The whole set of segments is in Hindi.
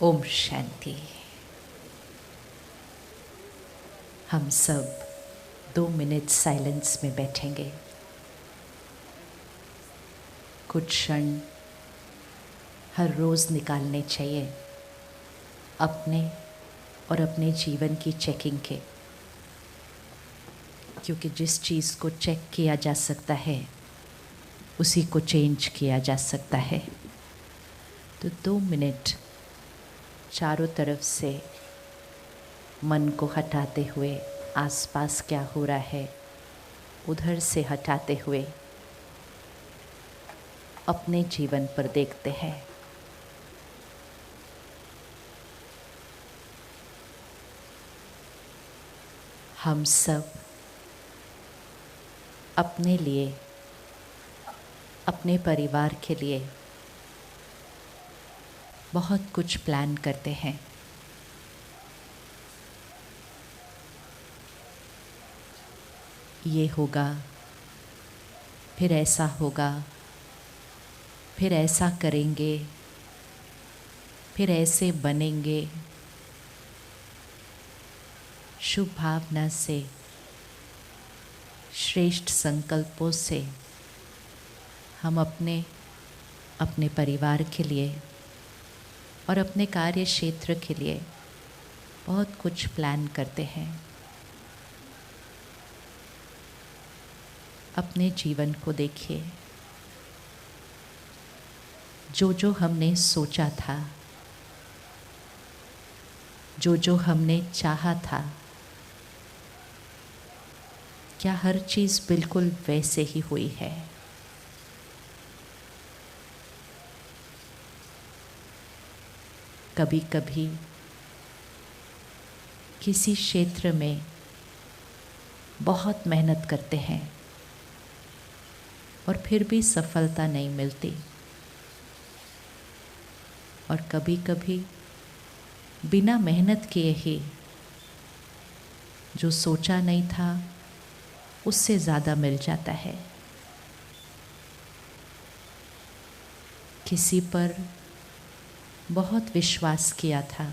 ओम शांति। हम सब 2 मिनट साइलेंस में बैठेंगे। कुछ क्षण हर रोज़ निकालने चाहिए अपने और अपने जीवन की चेकिंग के, क्योंकि जिस चीज़ को चेक किया जा सकता है उसी को चेंज किया जा सकता है। तो 2 मिनट चारों तरफ से मन को हटाते हुए, आसपास क्या हो रहा है उधर से हटाते हुए अपने जीवन पर देखते हैं। हम सब अपने लिए, अपने परिवार के लिए बहुत कुछ प्लान करते हैं। ये होगा, फिर ऐसा होगा, फिर ऐसा करेंगे, फिर ऐसे बनेंगे। शुभ भावना से, श्रेष्ठ संकल्पों से हम अपने अपने परिवार के लिए और अपने कार्य क्षेत्र के लिए बहुत कुछ प्लान करते हैं। अपने जीवन को देखिए, जो जो हमने सोचा था, जो जो हमने चाहा था, क्या हर चीज़ बिल्कुल वैसे ही हुई है? कभी कभी किसी क्षेत्र में बहुत मेहनत करते हैं और फिर भी सफलता नहीं मिलती, और कभी कभी बिना मेहनत किए ही जो सोचा नहीं था उससे ज़्यादा मिल जाता है। किसी पर बहुत विश्वास किया था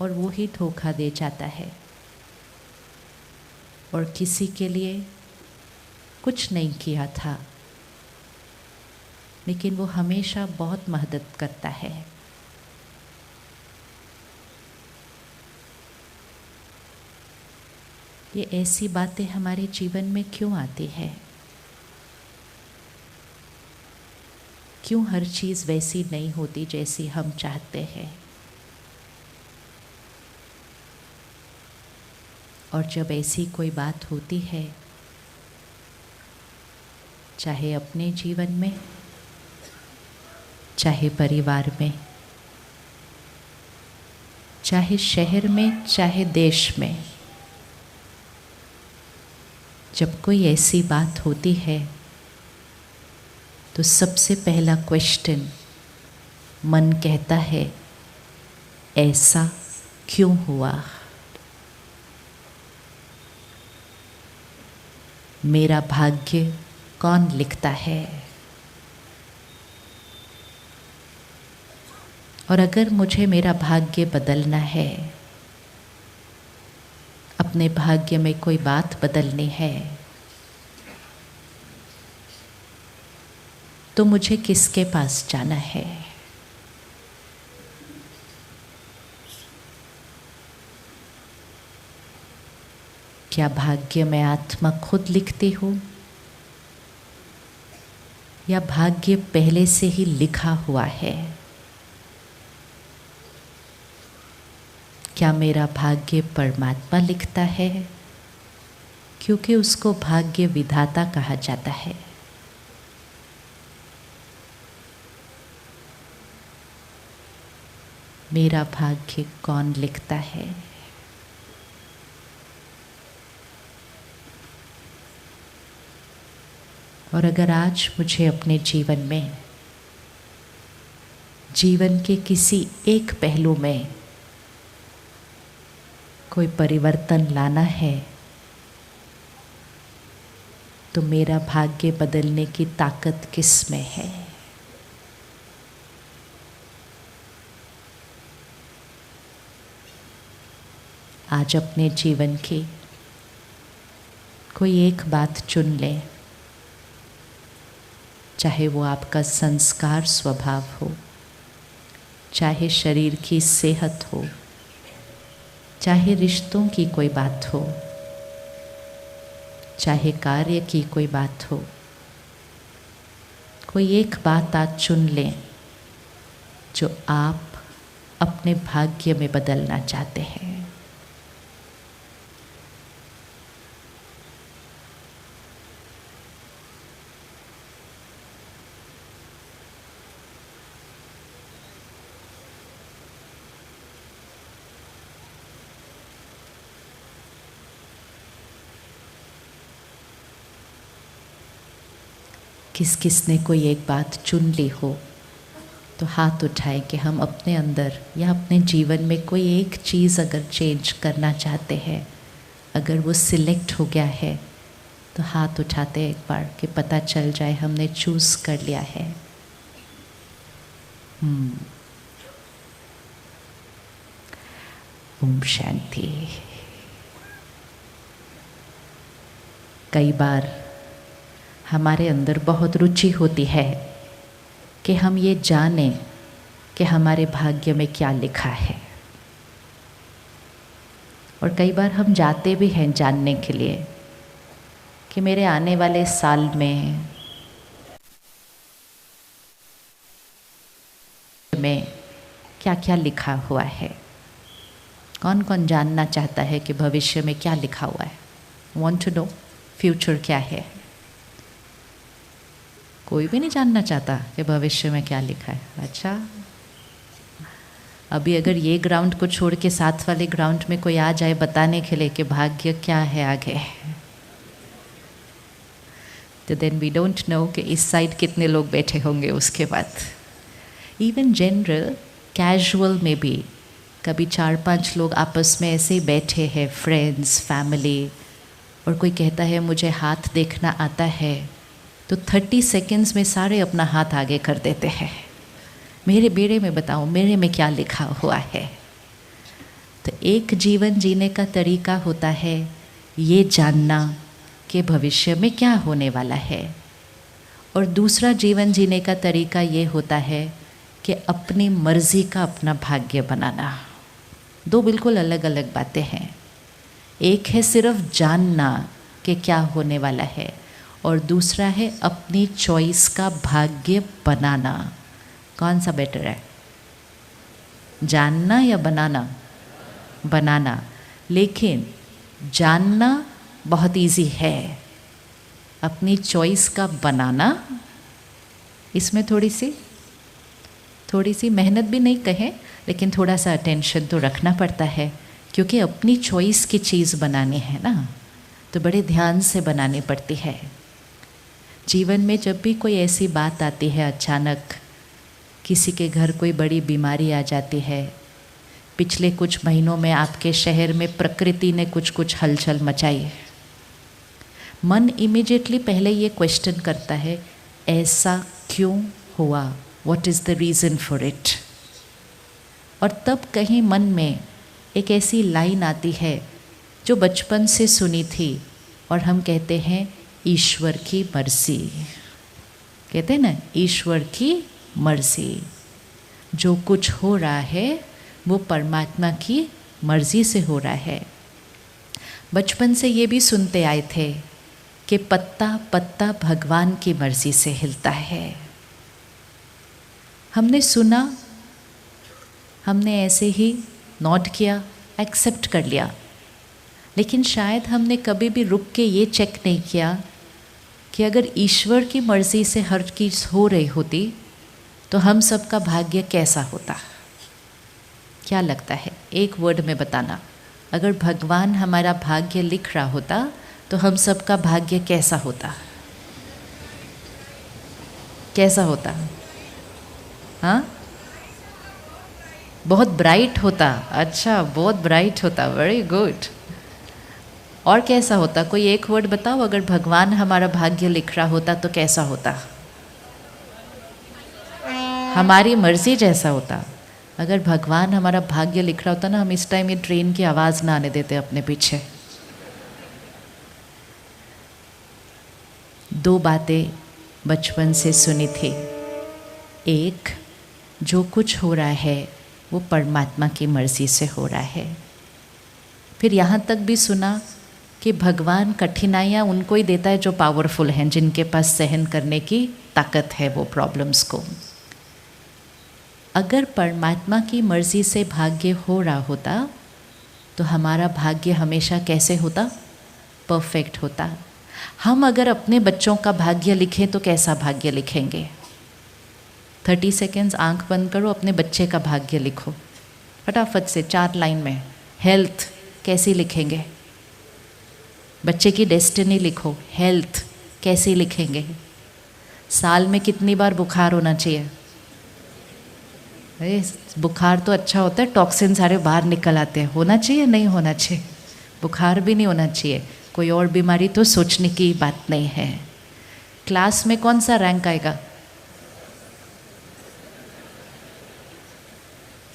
और वो ही धोखा दे जाता है, और किसी के लिए कुछ नहीं किया था लेकिन वो हमेशा बहुत मदद करता है। ये ऐसी बातें हमारे जीवन में क्यों आती है? क्यों हर चीज़ वैसी नहीं होती जैसी हम चाहते हैं? और जब ऐसी कोई बात होती है, चाहे अपने जीवन में, चाहे परिवार में, चाहे शहर में, चाहे देश में, जब कोई ऐसी बात होती है तो सबसे पहला क्वेश्चन मन कहता है, ऐसा क्यों हुआ? मेरा भाग्य कौन लिखता है? और अगर मुझे मेरा भाग्य बदलना है, अपने भाग्य में कोई बात बदलनी है, तो मुझे किसके पास जाना है? क्या भाग्य में आत्मा खुद लिखती हो, या भाग्य पहले से ही लिखा हुआ है? क्या मेरा भाग्य परमात्मा लिखता है, क्योंकि उसको भाग्य विधाता कहा जाता है? मेरा भाग्य कौन लिखता है? और अगर आज मुझे अपने जीवन में, जीवन के किसी एक पहलू में कोई परिवर्तन लाना है, तो मेरा भाग्य बदलने की ताकत किस में है? आज अपने जीवन की कोई एक बात चुन लें, चाहे वो आपका संस्कार स्वभाव हो, चाहे शरीर की सेहत हो, चाहे रिश्तों की कोई बात हो, चाहे कार्य की कोई बात हो। कोई एक बात आज चुन लें जो आप अपने भाग्य में बदलना चाहते हैं। किस किस ने कोई एक बात चुन ली हो तो हाथ उठाएं कि हम अपने अंदर या अपने जीवन में कोई एक चीज़ अगर चेंज करना चाहते हैं, अगर वो सिलेक्ट हो गया है तो हाथ उठाते एक बार कि पता चल जाए हमने चूज़ कर लिया है। ओम शांति। कई बार हमारे अंदर बहुत रुचि होती है कि हम ये जानें कि हमारे भाग्य में क्या लिखा है, और कई बार हम जाते भी हैं जानने के लिए कि मेरे आने वाले साल में क्या क्या लिखा हुआ है। कौन कौन जानना चाहता है कि भविष्य में क्या लिखा हुआ है? वांट टू नो फ्यूचर क्या है? कोई भी नहीं जानना चाहता कि भविष्य में क्या लिखा है। अच्छा, अभी अगर ये ग्राउंड को छोड़ के साथ वाले ग्राउंड में कोई आ जाए बताने के लिए कि भाग्य क्या है आगे, तो देन वी डोंट नो कि इस साइड कितने लोग बैठे होंगे उसके बाद। इवन जनरल कैजुअल में भी कभी 4-5 लोग आपस में ऐसे ही बैठे हैं, फ्रेंड्स, फैमिली, और कोई कहता है मुझे हाथ देखना आता है, तो 30 सेकेंड्स में सारे अपना हाथ आगे कर देते हैं। मेरे बेड़े में बताओ मेरे में क्या लिखा हुआ है। तो एक जीवन जीने का तरीका होता है ये जानना कि भविष्य में क्या होने वाला है, और दूसरा जीवन जीने का तरीका ये होता है कि अपनी मर्जी का अपना भाग्य बनाना। दो बिल्कुल अलग अलग बातें हैं। एक है सिर्फ जानना कि क्या होने वाला है, और दूसरा है अपनी चॉइस का भाग्य बनाना। कौन सा बेटर है, जानना या बनाना? बनाना। लेकिन जानना बहुत इजी है, अपनी चॉइस का बनाना इसमें थोड़ी सी मेहनत भी नहीं कहें, लेकिन थोड़ा सा अटेंशन तो रखना पड़ता है, क्योंकि अपनी चॉइस की चीज़ बनानी है ना, तो बड़े ध्यान से बनानी पड़ती है। जीवन में जब भी कोई ऐसी बात आती है, अचानक किसी के घर कोई बड़ी बीमारी आ जाती है, पिछले कुछ महीनों में आपके शहर में प्रकृति ने कुछ हलचल मचाई, मन इमीडिएटली पहले ये क्वेश्चन करता है ऐसा क्यों हुआ, what is the reason for it. और तब कहीं मन में एक ऐसी लाइन आती है जो बचपन से सुनी थी, और हम कहते हैं ईश्वर की मर्जी। कहते हैं ना, ईश्वर की मर्जी। जो कुछ हो रहा है वो परमात्मा की मर्जी से हो रहा है। बचपन से ये भी सुनते आए थे कि पत्ता पत्ता भगवान की मर्जी से हिलता है। हमने सुना, हमने ऐसे ही नोट किया, एक्सेप्ट कर लिया, लेकिन शायद हमने कभी भी रुक के ये चेक नहीं किया कि अगर ईश्वर की मर्ज़ी से हर चीज़ हो रही होती तो हम सबका भाग्य कैसा होता। क्या लगता है, एक वर्ड में बताना, अगर भगवान हमारा भाग्य लिख रहा होता तो हम सबका भाग्य कैसा होता? कैसा होता? हाँ, बहुत ब्राइट होता। अच्छा, बहुत ब्राइट होता, वेरी गुड। और कैसा होता? कोई एक वर्ड बताओ, अगर भगवान हमारा भाग्य लिख रहा होता तो कैसा होता? हमारी मर्जी जैसा होता। अगर भगवान हमारा भाग्य लिख रहा होता ना, हम इस टाइम ये ट्रेन की आवाज़ ना आने देते अपने पीछे। दो बातें बचपन से सुनी थी। एक, जो कुछ हो रहा है वो परमात्मा की मर्ज़ी से हो रहा है। फिर यहाँ तक भी सुना कि भगवान कठिनाइयाँ उनको ही देता है जो पावरफुल हैं, जिनके पास सहन करने की ताकत है वो प्रॉब्लम्स को। अगर परमात्मा की मर्ज़ी से भाग्य हो रहा होता तो हमारा भाग्य हमेशा कैसे होता? परफेक्ट होता। हम अगर अपने बच्चों का भाग्य लिखें तो कैसा भाग्य लिखेंगे? 30 सेकेंड्स आंख बंद करो, अपने बच्चे का भाग्य लिखो फटाफट से 4 लाइन में। हेल्थ कैसी लिखेंगे? बच्चे की डेस्टिनी लिखो, हेल्थ कैसी लिखेंगे? साल में कितनी बार बुखार होना चाहिए? अरे बुखार तो अच्छा होता है, टॉक्सिन सारे बाहर निकल आते हैं। होना चाहिए? नहीं होना चाहिए। बुखार भी नहीं होना चाहिए। कोई और बीमारी तो सोचने की बात नहीं है। क्लास में कौन सा रैंक आएगा?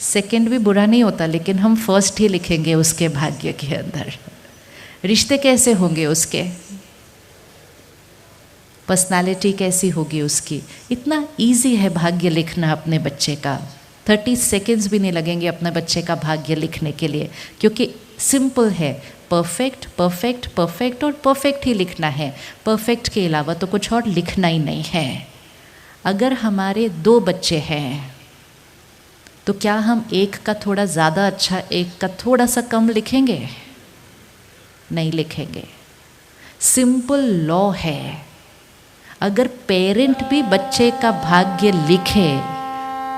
सेकंड भी बुरा नहीं होता, लेकिन हम फर्स्ट ही लिखेंगे उसके भाग्य के अंदर। रिश्ते कैसे होंगे उसके? पर्सनालिटी कैसी होगी उसकी? इतना इजी है भाग्य लिखना अपने बच्चे का। 30 सेकेंड्स भी नहीं लगेंगे अपने बच्चे का भाग्य लिखने के लिए, क्योंकि सिंपल है। परफेक्ट परफेक्ट परफेक्ट और परफेक्ट ही लिखना है। परफेक्ट के अलावा तो कुछ और लिखना ही नहीं है। अगर हमारे 2 बच्चे हैं तो क्या हम एक का थोड़ा ज़्यादा अच्छा, एक का थोड़ा सा कम लिखेंगे? नहीं लिखेंगे। सिंपल लॉ है। अगर पेरेंट भी बच्चे का भाग्य लिखे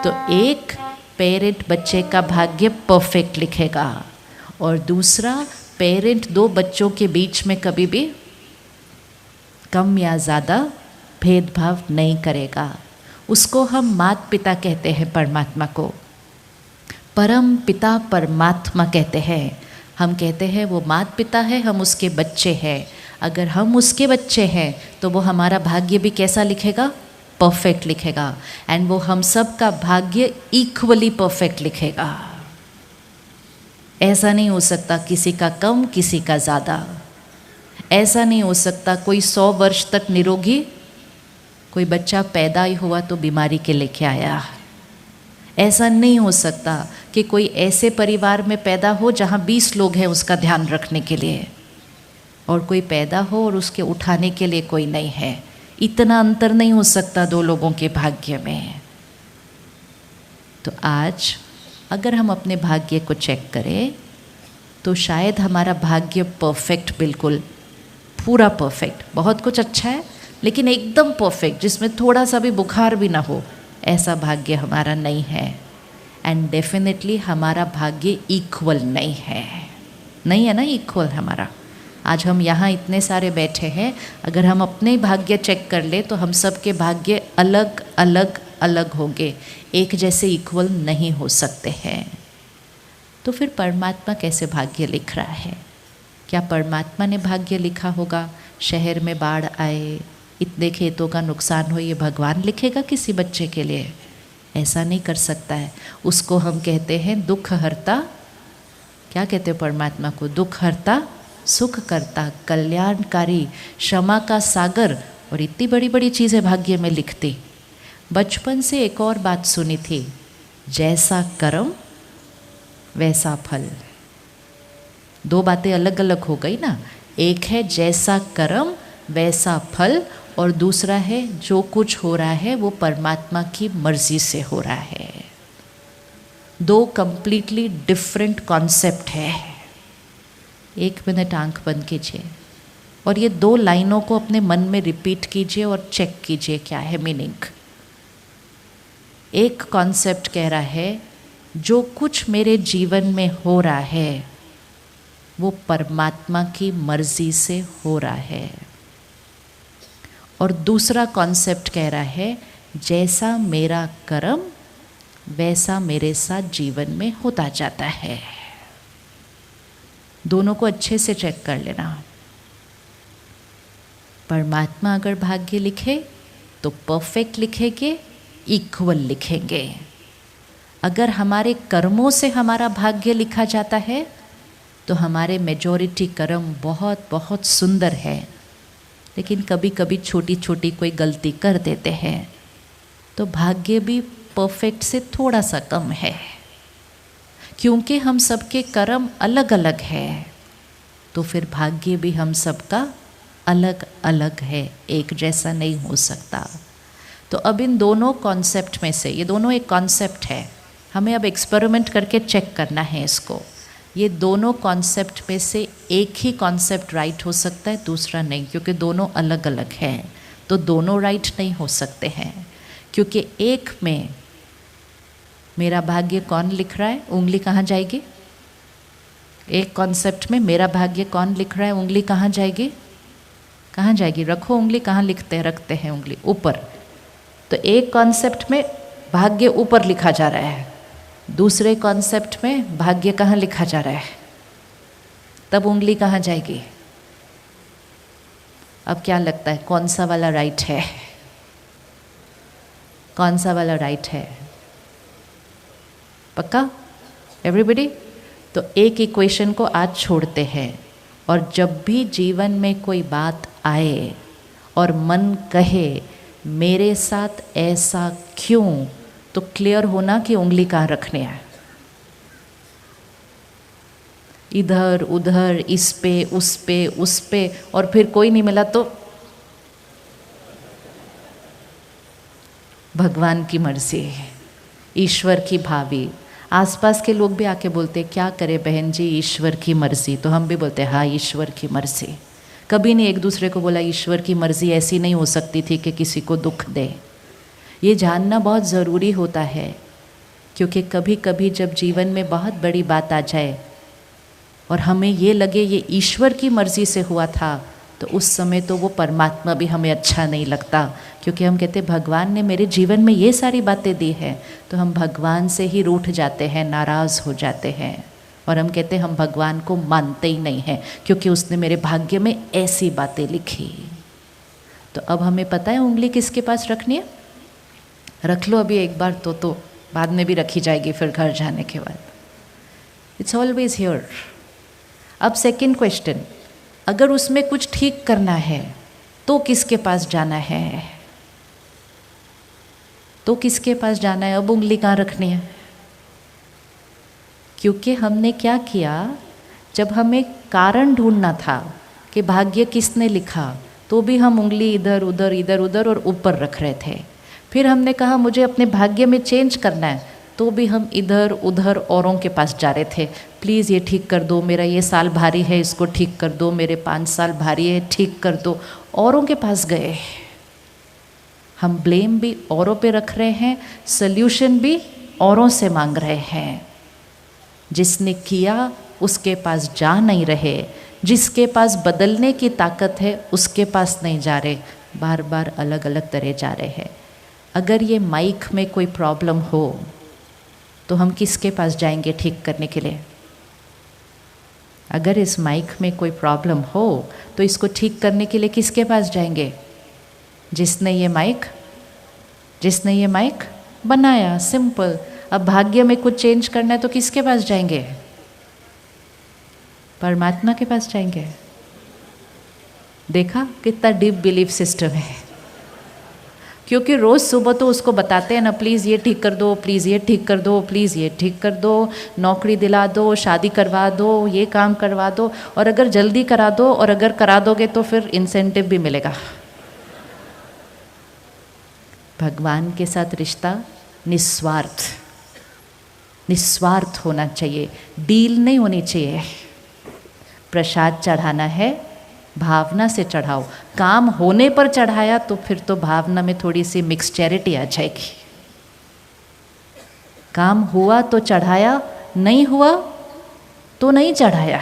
तो एक पेरेंट बच्चे का भाग्य परफेक्ट लिखेगा और दूसरा पेरेंट 2 बच्चों के बीच में कभी भी कम या ज़्यादा भेदभाव नहीं करेगा। उसको हम माता पिता कहते हैं, परमात्मा को परम पिता परमात्मा कहते हैं। हम कहते हैं वो माता पिता है, हम उसके बच्चे हैं। अगर हम उसके बच्चे हैं तो वो हमारा भाग्य भी कैसा लिखेगा? परफेक्ट लिखेगा। एंड वो हम सब का भाग्य इक्वली परफेक्ट लिखेगा। ऐसा नहीं हो सकता किसी का कम किसी का ज़्यादा। ऐसा नहीं हो सकता कोई 100 वर्ष तक निरोगी, कोई बच्चा पैदा ही हुआ तो बीमारी के लेके आया। ऐसा नहीं हो सकता कि कोई ऐसे परिवार में पैदा हो जहाँ 20 लोग हैं उसका ध्यान रखने के लिए, और कोई पैदा हो और उसके उठाने के लिए कोई नहीं है। इतना अंतर नहीं हो सकता 2 लोगों के भाग्य में। तो आज अगर हम अपने भाग्य को चेक करें तो शायद हमारा भाग्य परफेक्ट, बिल्कुल पूरा परफेक्ट, बहुत कुछ अच्छा है लेकिन एकदम परफेक्ट जिसमें थोड़ा सा भी बुखार भी ना हो, ऐसा भाग्य हमारा नहीं है। एंड डेफिनेटली हमारा भाग्य इक्वल नहीं है। नहीं है ना इक्वल हमारा। आज हम यहाँ इतने सारे बैठे हैं, अगर हम अपने भाग्य चेक कर ले तो हम सब के भाग्य अलग अलग अलग होंगे, एक जैसे इक्वल नहीं हो सकते हैं। तो फिर परमात्मा कैसे भाग्य लिख रहा है? क्या परमात्मा ने भाग्य लिखा होगा? शहर में बाढ़ आए, इतने खेतों का नुकसान हो, ये भगवान लिखेगा किसी बच्चे के लिए? ऐसा नहीं कर सकता है। उसको हम कहते हैं दुख हरता। क्या कहते हैं परमात्मा को? दुख हरता, सुख करता, कल्याणकारी, क्षमा का सागर, और इतनी बड़ी बड़ी चीज़ें भाग्य में लिखती। बचपन से एक और बात सुनी थी, जैसा कर्म वैसा फल। 2 बातें अलग अलग हो गई ना। एक है जैसा कर्म वैसा फल, और दूसरा है जो कुछ हो रहा है वो परमात्मा की मर्जी से हो रहा है। 2 कंप्लीटली डिफरेंट कॉन्सेप्ट है। 1 मिनट आंख बंद कीजिए और ये 2 लाइनों को अपने मन में रिपीट कीजिए और चेक कीजिए क्या है मीनिंग। एक कॉन्सेप्ट कह रहा है जो कुछ मेरे जीवन में हो रहा है वो परमात्मा की मर्जी से हो रहा है, और दूसरा कॉन्सेप्ट कह रहा है जैसा मेरा कर्म वैसा मेरे साथ जीवन में होता जाता है। दोनों को अच्छे से चेक कर लेना। परमात्मा अगर भाग्य लिखे तो परफेक्ट लिखेंगे, इक्वल लिखेंगे। अगर हमारे कर्मों से हमारा भाग्य लिखा जाता है तो हमारे मेजॉरिटी कर्म बहुत बहुत सुंदर है, लेकिन कभी कभी छोटी छोटी कोई गलती कर देते हैं तो भाग्य भी परफेक्ट से थोड़ा सा कम है। क्योंकि हम सबके कर्म अलग अलग है तो फिर भाग्य भी हम सबका अलग अलग है, एक जैसा नहीं हो सकता। तो अब इन दोनों कॉन्सेप्ट में से, ये दोनों एक कॉन्सेप्ट है, हमें अब एक्सपेरिमेंट करके चेक करना है इसको। ये दोनों कॉन्सेप्ट में से एक ही कॉन्सेप्ट राइट हो सकता है, दूसरा नहीं, क्योंकि दोनों अलग अलग हैं। तो दोनों राइट नहीं हो सकते हैं, क्योंकि एक में मेरा भाग्य कौन लिख रहा है, उंगली कहाँ जाएगी? एक कॉन्सेप्ट में मेरा भाग्य कौन लिख रहा है, उंगली कहाँ जाएगी? कहाँ जाएगी? रखो उंगली, कहाँ रखते हैं उंगली? ऊपर। तो एक कॉन्सेप्ट में भाग्य ऊपर लिखा जा रहा है, दूसरे कॉन्सेप्ट में भाग्य कहाँ लिखा जा रहा है, तब उंगली कहाँ जाएगी? अब क्या लगता है कौन सा वाला राइट है? कौन सा वाला राइट है? पक्का एवरीबॉडी? तो एक इक्वेशन को आज छोड़ते हैं, और जब भी जीवन में कोई बात आए और मन कहे मेरे साथ ऐसा क्यों, तो क्लियर होना कि उंगली कहाँ रखनी है। इधर उधर, इस पे उस पे, और फिर कोई नहीं मिला तो भगवान की मर्जी, ईश्वर की भावी। आसपास के लोग भी आके बोलते क्या करे बहन जी, ईश्वर की मर्जी। तो हम भी बोलते हाँ ईश्वर की मर्जी। कभी नहीं एक दूसरे को बोला ईश्वर की मर्जी ऐसी नहीं हो सकती थी कि किसी को दुख दे। ये जानना बहुत ज़रूरी होता है, क्योंकि कभी कभी जब जीवन में बहुत बड़ी बात आ जाए और हमें ये लगे ये ईश्वर की मर्जी से हुआ था, तो उस समय तो वो परमात्मा भी हमें अच्छा नहीं लगता, क्योंकि हम कहते भगवान ने मेरे जीवन में ये सारी बातें दी हैं। तो हम भगवान से ही रूठ जाते हैं, नाराज़ हो जाते हैं, और हम कहते हम भगवान को मानते ही नहीं हैं, क्योंकि उसने मेरे भाग्य में ऐसी बातें लिखी। तो अब हमें पता है उंगली किसके पास रखनी है। रख लो अभी एक बार, तो बाद में भी रखी जाएगी फिर घर जाने के बाद। It's always here. अब सेकंड क्वेश्चन, अगर उसमें कुछ ठीक करना है तो किसके पास जाना है? तो किसके पास जाना है? अब उंगली कहाँ रखनी है? क्योंकि हमने क्या किया, जब हमें कारण ढूंढना था कि भाग्य किसने लिखा, तो भी हम उंगली इधर उधर और ऊपर रख रहे थे। फिर हमने कहा मुझे अपने भाग्य में चेंज करना है, तो भी हम इधर उधर औरों के पास जा रहे थे। प्लीज़ ये ठीक कर दो, मेरा ये साल भारी है इसको ठीक कर दो, मेरे 5 साल भारी है ठीक कर दो। औरों के पास गए, हम ब्लेम भी औरों पे रख रहे हैं, सल्यूशन भी औरों से मांग रहे हैं। जिसने किया उसके पास जा नहीं रहे, जिसके पास बदलने की ताकत है उसके पास नहीं जा रहे, बार बार अलग अलग तरह जा रहे हैं। अगर ये माइक में कोई प्रॉब्लम हो तो हम किसके पास जाएंगे ठीक करने के लिए? अगर इस माइक में कोई प्रॉब्लम हो तो इसको ठीक करने के लिए किसके पास जाएंगे? जिसने ये माइक बनाया। सिंपल। अब भाग्य में कुछ चेंज करना है तो किसके पास जाएंगे? परमात्मा के पास जाएंगे। देखा कितना डीप बिलीफ सिस्टम है। क्योंकि रोज़ सुबह तो उसको बताते हैं ना, प्लीज़ ये ठीक कर दो, प्लीज़ ये ठीक कर दो, प्लीज़ ये ठीक कर दो, नौकरी दिला दो, शादी करवा दो, ये काम करवा दो, और अगर जल्दी करा दो और अगर करा दोगे तो फिर इंसेंटिव भी मिलेगा। भगवान के साथ रिश्ता निस्वार्थ होना चाहिए, डील नहीं होनी चाहिए। प्रसाद चढ़ाना है, भावना से चढ़ाओ। काम होने पर चढ़ाया तो फिर तो भावना में थोड़ी सी मिक्स चैरिटी आ जाएगी। काम हुआ तो चढ़ाया, नहीं हुआ तो नहीं चढ़ाया,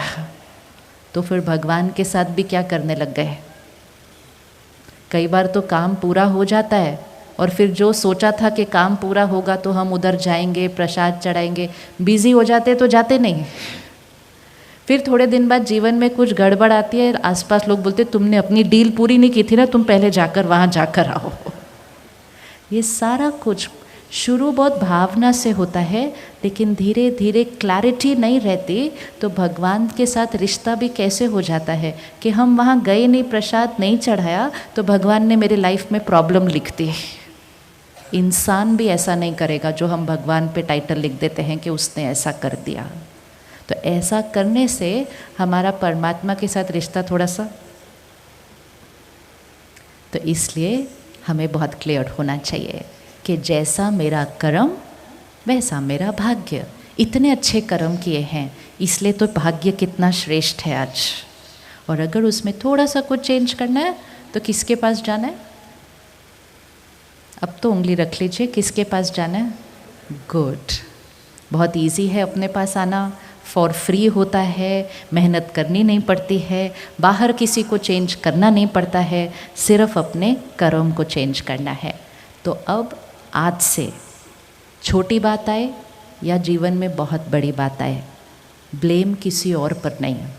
तो फिर भगवान के साथ भी क्या करने लग गए। कई बार तो काम पूरा हो जाता है और फिर जो सोचा था कि काम पूरा होगा तो हम उधर जाएंगे, प्रसाद चढ़ाएंगे, बिजी हो जाते तो जाते नहीं। फिर थोड़े दिन बाद जीवन में कुछ गड़बड़ आती है, आसपास लोग बोलते तुमने अपनी डील पूरी नहीं की थी ना, तुम पहले जाकर वहाँ जाकर आओ। ये सारा कुछ शुरू बहुत भावना से होता है, लेकिन धीरे धीरे क्लैरिटी नहीं रहती तो भगवान के साथ रिश्ता भी कैसे हो जाता है कि हम वहाँ गए नहीं, प्रसाद नहीं चढ़ाया तो भगवान ने मेरे लाइफ में प्रॉब्लम लिख दी। इंसान भी ऐसा नहीं करेगा जो हम भगवान पे टाइटल लिख देते हैं कि उसने ऐसा कर दिया। तो ऐसा करने से हमारा परमात्मा के साथ रिश्ता थोड़ा सा, तो इसलिए हमें बहुत क्लियर होना चाहिए कि जैसा मेरा कर्म वैसा मेरा भाग्य। इतने अच्छे कर्म किए हैं इसलिए तो भाग्य कितना श्रेष्ठ है आज। और अगर उसमें थोड़ा सा कुछ चेंज करना है तो किसके पास जाना है? अब तो उंगली रख लीजिए, किसके पास जाना है? गुड, बहुत इजी है अपने पास आना, फॉर फ्री होता है, मेहनत करनी नहीं पड़ती है, बाहर किसी को चेंज करना नहीं पड़ता है, सिर्फ अपने कर्म को चेंज करना है। तो अब आज से छोटी बात आए या जीवन में बहुत बड़ी बात आए, ब्लेम किसी और पर नहीं है,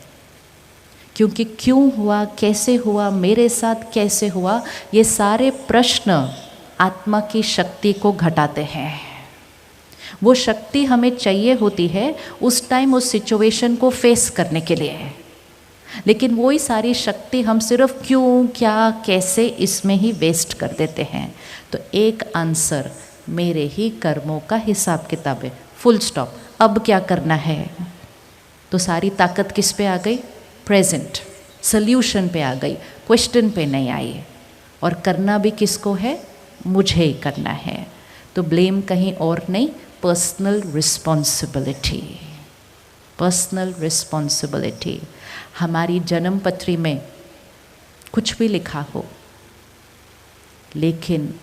क्योंकि क्यों हुआ, कैसे हुआ, मेरे साथ कैसे हुआ, ये सारे प्रश्न आत्मा की शक्ति को घटाते हैं। वो शक्ति हमें चाहिए होती है उस टाइम उस सिचुएशन को फेस करने के लिए, लेकिन वही सारी शक्ति हम सिर्फ क्यों, क्या, कैसे इसमें ही वेस्ट कर देते हैं। तो एक आंसर, मेरे ही कर्मों का हिसाब किताब है, फुल स्टॉप। अब क्या करना है? तो सारी ताकत किस पे आ गई? प्रेजेंट, सल्यूशन पे आ गई, क्वेश्चन पे नहीं आई। और करना भी किसको है? मुझे ही करना है। तो ब्लेम कहीं और नहीं, पर्सनल रिस्पॉन्सिबिलिटी। Personal responsibility. हमारी जन्म पत्री में कुछ भी लिखा हो, लेकिन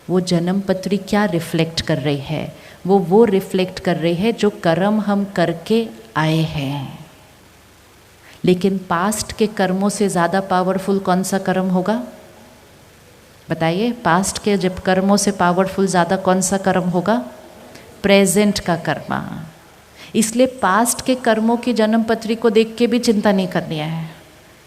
वो जन्म पत्री क्या रिफ्लेक्ट कर रही है? वो रिफ्लेक्ट कर रही है जो कर्म हम करके आए हैं। लेकिन पास्ट के कर्मों से ज़्यादा पावरफुल कौन सा कर्म होगा? बताइए, पास्ट के जब कर्मों से पावरफुल ज़्यादा कौन सा कर्म होगा? प्रेजेंट का कर्मा। इसलिए पास्ट के कर्मों की जन्म पत्री को देख के भी चिंता नहीं करनी है,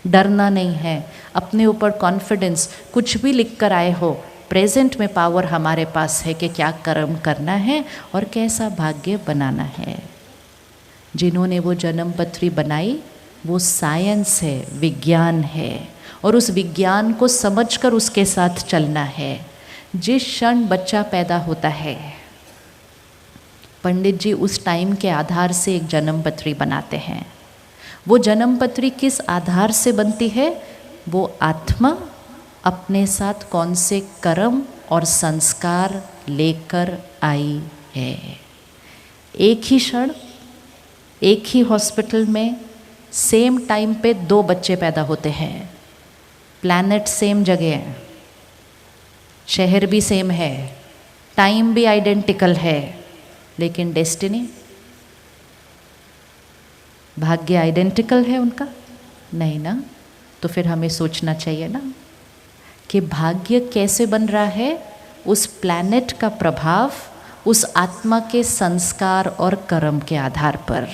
डरना नहीं है, अपने ऊपर कॉन्फिडेंस। कुछ भी लिख कर आए हो, प्रेजेंट में पावर हमारे पास है कि क्या कर्म करना है और कैसा भाग्य बनाना है। जिन्होंने वो जन्म पत्री बनाई वो साइंस है, विज्ञान है, और उस विज्ञान को समझकर उसके साथ चलना है। जिस क्षण बच्चा पैदा होता है, पंडित जी उस टाइम के आधार से एक जन्म पत्री बनाते हैं। वो जन्म पत्री किस आधार से बनती है? वो आत्मा अपने साथ कौन से कर्म और संस्कार लेकर आई है। एक ही क्षण, एक ही हॉस्पिटल में सेम टाइम पे 2 बच्चे पैदा होते हैं। प्लैनेट सेम जगह है, शहर भी सेम है, टाइम भी आइडेंटिकल है, लेकिन डेस्टिनी, भाग्य आइडेंटिकल है उनका? नहीं ना। तो फिर हमें सोचना चाहिए ना कि भाग्य कैसे बन रहा है? उस प्लैनेट का प्रभाव उस आत्मा के संस्कार और कर्म के आधार पर।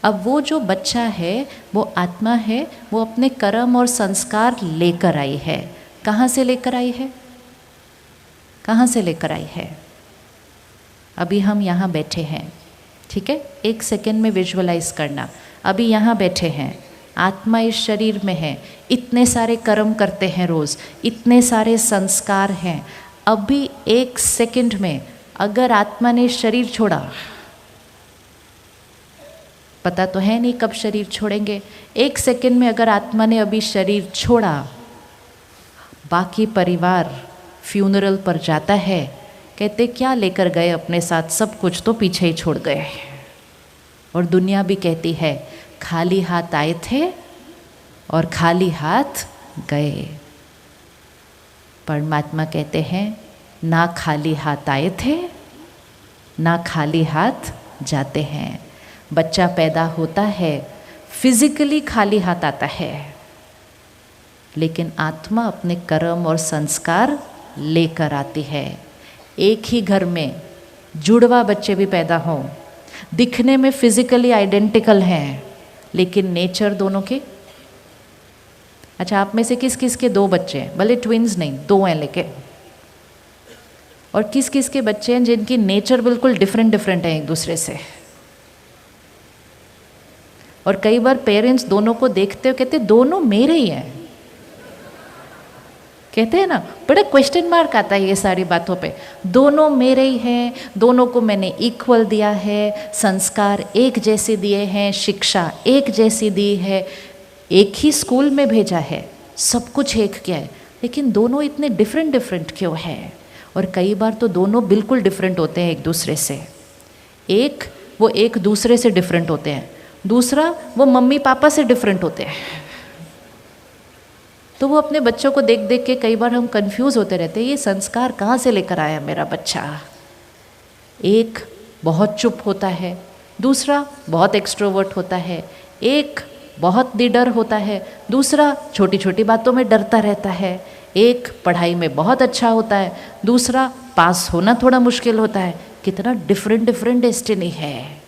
अब वो जो बच्चा है वो आत्मा है, वो अपने कर्म और संस्कार लेकर आई है। कहाँ से लेकर आई है? कहाँ से लेकर आई है? अभी हम यहाँ बैठे हैं, ठीक है? 1 सेकेंड में विजुअलाइज करना। अभी यहाँ बैठे हैं, आत्मा इस शरीर में है, इतने सारे कर्म करते हैं रोज़, इतने सारे संस्कार हैं। अभी 1 सेकेंड में अगर आत्मा ने शरीर छोड़ा, पता तो है नहीं कब शरीर छोड़ेंगे, 1 सेकेंड में अगर आत्मा ने अभी शरीर छोड़ा, बाकी परिवार फ्यूनरल पर जाता है, कहते क्या लेकर गए अपने साथ, सब कुछ तो पीछे ही छोड़ गए। और दुनिया भी कहती है खाली हाथ आए थे और खाली हाथ गए। परमात्मा कहते हैं ना खाली हाथ आए थे, ना खाली हाथ जाते हैं। बच्चा पैदा होता है, फिजिकली खाली हाथ आता है, लेकिन आत्मा अपने कर्म और संस्कार लेकर आती है। एक ही घर में जुड़वा बच्चे भी पैदा हों, दिखने में फिजिकली आइडेंटिकल हैं, लेकिन नेचर दोनों के, अच्छा आप में से किस किस के 2 बच्चे हैं? भले ट्विंस नहीं, 2 हैं, लेके और किस किस के बच्चे हैं जिनकी नेचर बिल्कुल डिफरेंट डिफरेंट है एक दूसरे से। और कई बार पेरेंट्स दोनों को देखते हो कहते दोनों मेरे ही हैं, कहते हैं ना, बड़ा क्वेश्चन मार्क आता है ये सारी बातों पे। दोनों मेरे ही हैं, दोनों को मैंने इक्वल दिया है, संस्कार एक जैसे दिए हैं, शिक्षा एक जैसी दी है, एक ही स्कूल में भेजा है, सब कुछ एक किया है, लेकिन दोनों इतने डिफरेंट डिफरेंट क्यों हैं? और कई बार तो दोनों बिल्कुल डिफरेंट होते हैं एक दूसरे से। एक वो एक दूसरे से डिफरेंट होते हैं, दूसरा वो मम्मी पापा से डिफरेंट होते हैं। तो वो अपने बच्चों को देख देख के कई बार हम कंफ्यूज होते रहते हैं, ये संस्कार कहाँ से लेकर आया मेरा बच्चा। एक बहुत चुप होता है, दूसरा बहुत एक्सट्रोवर्ट होता है, एक बहुत निडर होता है, दूसरा छोटी छोटी बातों में डरता रहता है, एक पढ़ाई में बहुत अच्छा होता है, दूसरा पास होना थोड़ा मुश्किल होता है। कितना डिफरेंट डिफरेंट डेस्टिनी है,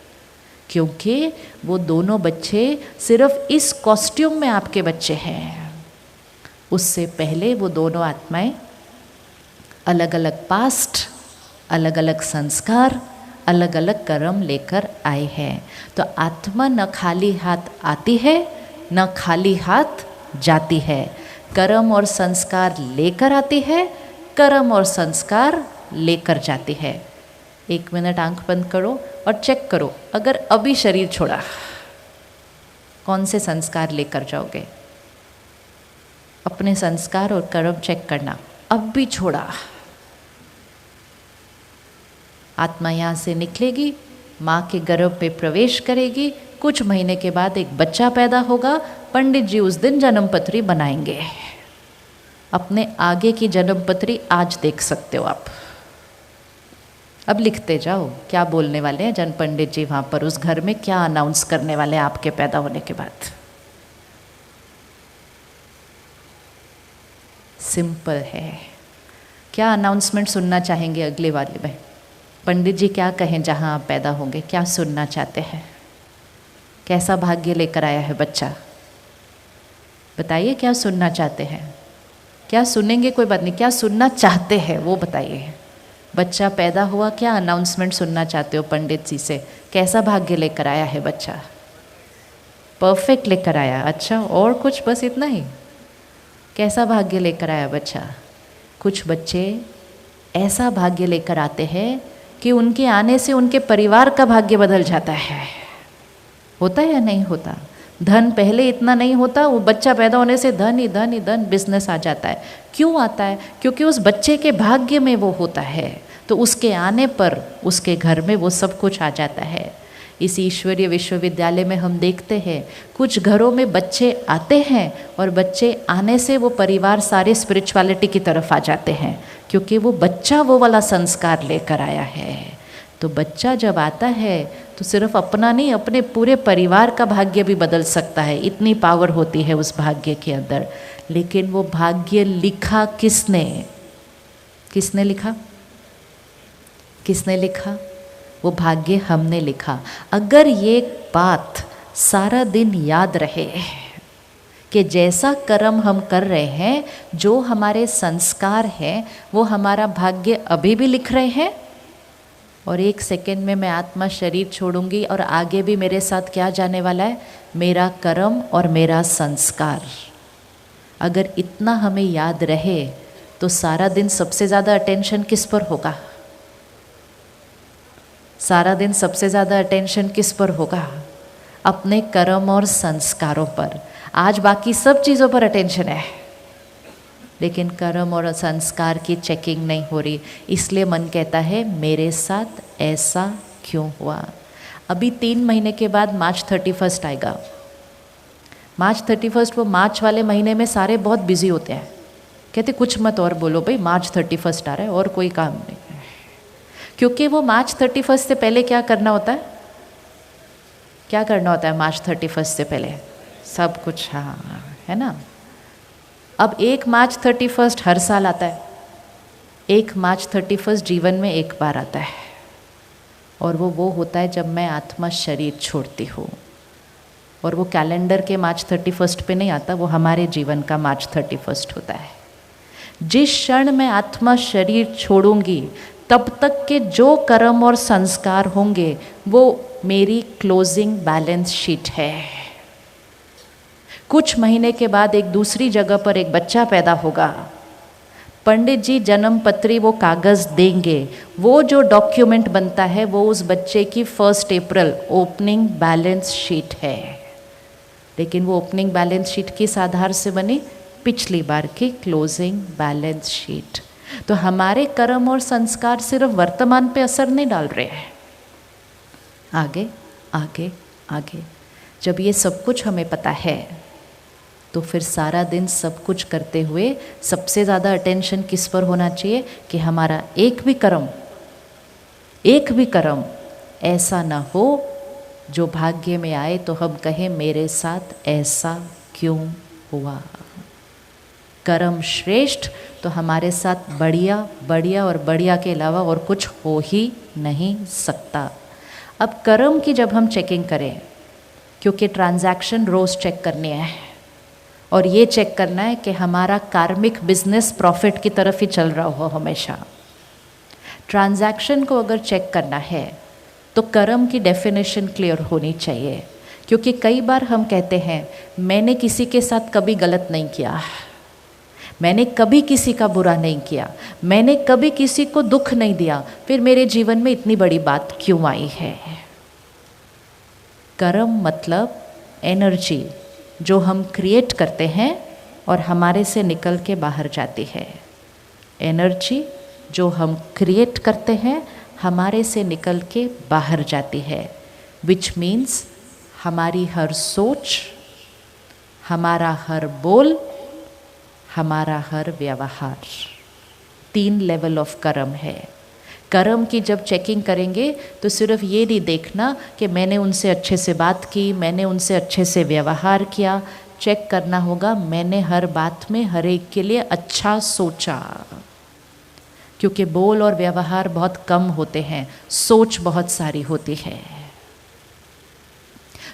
क्योंकि वो दोनों बच्चे सिर्फ इस कॉस्ट्यूम में आपके बच्चे हैं। उससे पहले वो दोनों आत्माएं अलग अलग पास्ट, अलग अलग संस्कार, अलग अलग कर्म लेकर आए हैं। तो आत्मा न खाली हाथ आती है, न खाली हाथ जाती है। कर्म और संस्कार लेकर आती है, कर्म और संस्कार लेकर जाती है। 1 मिनट आंख बंद करो और चेक करो, अगर अभी शरीर छोड़ा कौन से संस्कार लेकर जाओगे? अपने संस्कार और कर्म चेक करना। अब भी छोड़ा, आत्मा यहाँ से निकलेगी, माँ के गर्भ में प्रवेश करेगी, कुछ महीने के बाद एक बच्चा पैदा होगा, पंडित जी उस दिन जन्मपत्री बनाएंगे। अपने आगे की जन्मपत्री आज देख सकते हो आप। अब लिखते जाओ क्या बोलने वाले हैं जन पंडित जी वहाँ पर, उस घर में क्या अनाउंस करने वाले हैं आपके पैदा होने के बाद। सिंपल है। क्या अनाउंसमेंट सुनना चाहेंगे अगले वाले में? पंडित जी क्या कहें जहाँ आप पैदा होंगे, क्या सुनना चाहते हैं? कैसा भाग्य लेकर आया है बच्चा? बताइए क्या सुनना चाहते हैं। क्या सुनेंगे कोई बात नहीं, क्या सुनना चाहते हैं वो बताइए। बच्चा पैदा हुआ, क्या अनाउंसमेंट सुनना चाहते हो पंडित जी से? कैसा भाग्य लेकर आया है बच्चा? परफेक्ट लेकर आया। अच्छा, और कुछ? बस इतना ही? कैसा भाग्य लेकर आया बच्चा? कुछ बच्चे ऐसा भाग्य लेकर आते हैं कि उनके आने से उनके परिवार का भाग्य बदल जाता है। होता है या नहीं होता? धन पहले इतना नहीं होता, वो बच्चा पैदा होने से धन ही धन ही धन, बिजनेस आ जाता है। क्यों आता है? क्योंकि उस बच्चे के भाग्य में वो होता है, तो उसके आने पर उसके घर में वो सब कुछ आ जाता है। इस ईश्वरीय विश्वविद्यालय में हम देखते हैं कुछ घरों में बच्चे आते हैं और बच्चे आने से वो परिवार सारे स्पिरिचुअलिटी की तरफ आ जाते हैं, क्योंकि वो बच्चा वो वाला संस्कार लेकर आया है। तो बच्चा जब आता है तो सिर्फ अपना नहीं, अपने पूरे परिवार का भाग्य भी बदल सकता है। इतनी पावर होती है उस भाग्य के अंदर। लेकिन वो भाग्य लिखा किसने? किसने लिखा? किसने लिखा? वो भाग्य हमने लिखा। अगर ये बात सारा दिन याद रहे कि जैसा कर्म हम कर रहे हैं, जो हमारे संस्कार हैं, वो हमारा भाग्य अभी भी लिख रहे हैं, और 1 सेकेंड में मैं आत्मा शरीर छोड़ूंगी और आगे भी मेरे साथ क्या जाने वाला है? मेरा कर्म और मेरा संस्कार। अगर इतना हमें याद रहे तो सारा दिन सबसे ज़्यादा अटेंशन किस पर होगा? सारा दिन सबसे ज़्यादा अटेंशन किस पर होगा? अपने कर्म और संस्कारों पर। आज बाकी सब चीज़ों पर अटेंशन है, लेकिन कर्म और संस्कार की चेकिंग नहीं हो रही। इसलिए मन कहता है मेरे साथ ऐसा क्यों हुआ? अभी 3 महीने के बाद मार्च 31 आएगा। मार्च 31, वो मार्च वाले महीने में सारे बहुत बिजी होते हैं, कहते कुछ मत और बोलो भाई, मार्च 31 आ रहा है और कोई काम नहीं। क्योंकि वो मार्च 31 से पहले क्या करना होता है? क्या करना होता है मार्च 31 से पहले? सब कुछ, हाँ, है ना। अब 1 मार्च 31 हर साल आता है। 1 मार्च 31 जीवन में एक बार आता है, और वो होता है जब मैं आत्मा शरीर छोड़ती हूँ। और वो कैलेंडर के मार्च 31 पे नहीं आता, वो हमारे जीवन का मार्च 31 होता है। जिस क्षण मैं आत्मा शरीर छोड़ूंगी तब तक के जो कर्म और संस्कार होंगे वो मेरी क्लोजिंग बैलेंस शीट है। कुछ महीने के बाद एक दूसरी जगह पर एक बच्चा पैदा होगा, पंडित जी जन्म पत्री वो कागज़ देंगे, वो जो डॉक्यूमेंट बनता है वो उस बच्चे की 1 अप्रैल ओपनिंग बैलेंस शीट है। लेकिन वो ओपनिंग बैलेंस शीट किस आधार से बनी? पिछली बार की क्लोजिंग बैलेंस शीट। तो हमारे कर्म और संस्कार सिर्फ वर्तमान पे असर नहीं डाल रहे हैं, आगे आगे आगे। जब ये सब कुछ हमें पता है तो फिर सारा दिन सब कुछ करते हुए सबसे ज़्यादा अटेंशन किस पर होना चाहिए कि हमारा एक भी कर्म ऐसा ना हो जो भाग्य में आए तो हम कहें मेरे साथ ऐसा क्यों हुआ। कर्म श्रेष्ठ तो हमारे साथ बढ़िया बढ़िया और बढ़िया के अलावा और कुछ हो ही नहीं सकता। अब कर्म की जब हम चेकिंग करें, क्योंकि ट्रांजैक्शन रोज़ चेक करनी है और ये चेक करना है कि हमारा कार्मिक बिजनेस प्रॉफिट की तरफ ही चल रहा हो हमेशा। ट्रांजैक्शन को अगर चेक करना है तो कर्म की डेफिनेशन क्लियर होनी चाहिए, क्योंकि कई बार हम कहते हैं मैंने किसी के साथ कभी गलत नहीं किया, मैंने कभी किसी का बुरा नहीं किया, मैंने कभी किसी को दुख नहीं दिया, फिर मेरे जीवन में इतनी बड़ी बात क्यों आई है। कर्म मतलब एनर्जी जो हम क्रिएट करते हैं और हमारे से निकल के बाहर जाती है। एनर्जी जो हम क्रिएट करते हैं हमारे से निकल के बाहर जाती है, विच मीन्स हमारी हर सोच, हमारा हर बोल, हमारा हर व्यवहार, 3 लेवल ऑफ कर्म है। कर्म की जब चेकिंग करेंगे तो सिर्फ ये नहीं देखना कि मैंने उनसे अच्छे से बात की, मैंने उनसे अच्छे से व्यवहार किया। चेक करना होगा मैंने हर बात में हर एक के लिए अच्छा सोचा, क्योंकि बोल और व्यवहार बहुत कम होते हैं, सोच बहुत सारी होती है।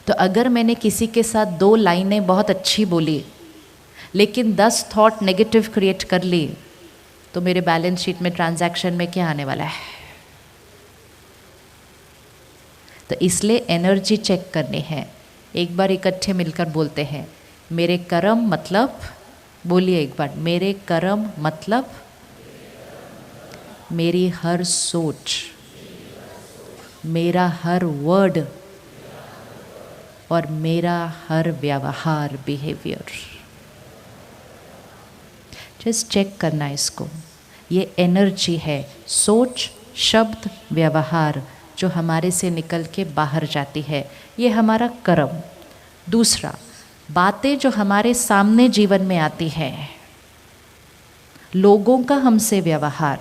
तो अगर मैंने किसी के साथ 2 लाइनें बहुत अच्छी बोली लेकिन 10 थॉट नेगेटिव क्रिएट कर ली, तो मेरे बैलेंस शीट में ट्रांजैक्शन में क्या आने वाला है? तो इसलिए एनर्जी चेक करनी है। एक बार इकट्ठे मिलकर बोलते हैं, मेरे कर्म मतलब, बोलिए एक बार, मेरे कर्म मतलब मेरी हर सोच, मेरा हर वर्ड और मेरा हर व्यवहार, बिहेवियर। जस्ट चेक करना इसको। ये एनर्जी है, सोच, शब्द, व्यवहार जो हमारे से निकल के बाहर जाती है, ये हमारा कर्म। दूसरा, बातें जो हमारे सामने जीवन में आती हैं, लोगों का हमसे व्यवहार,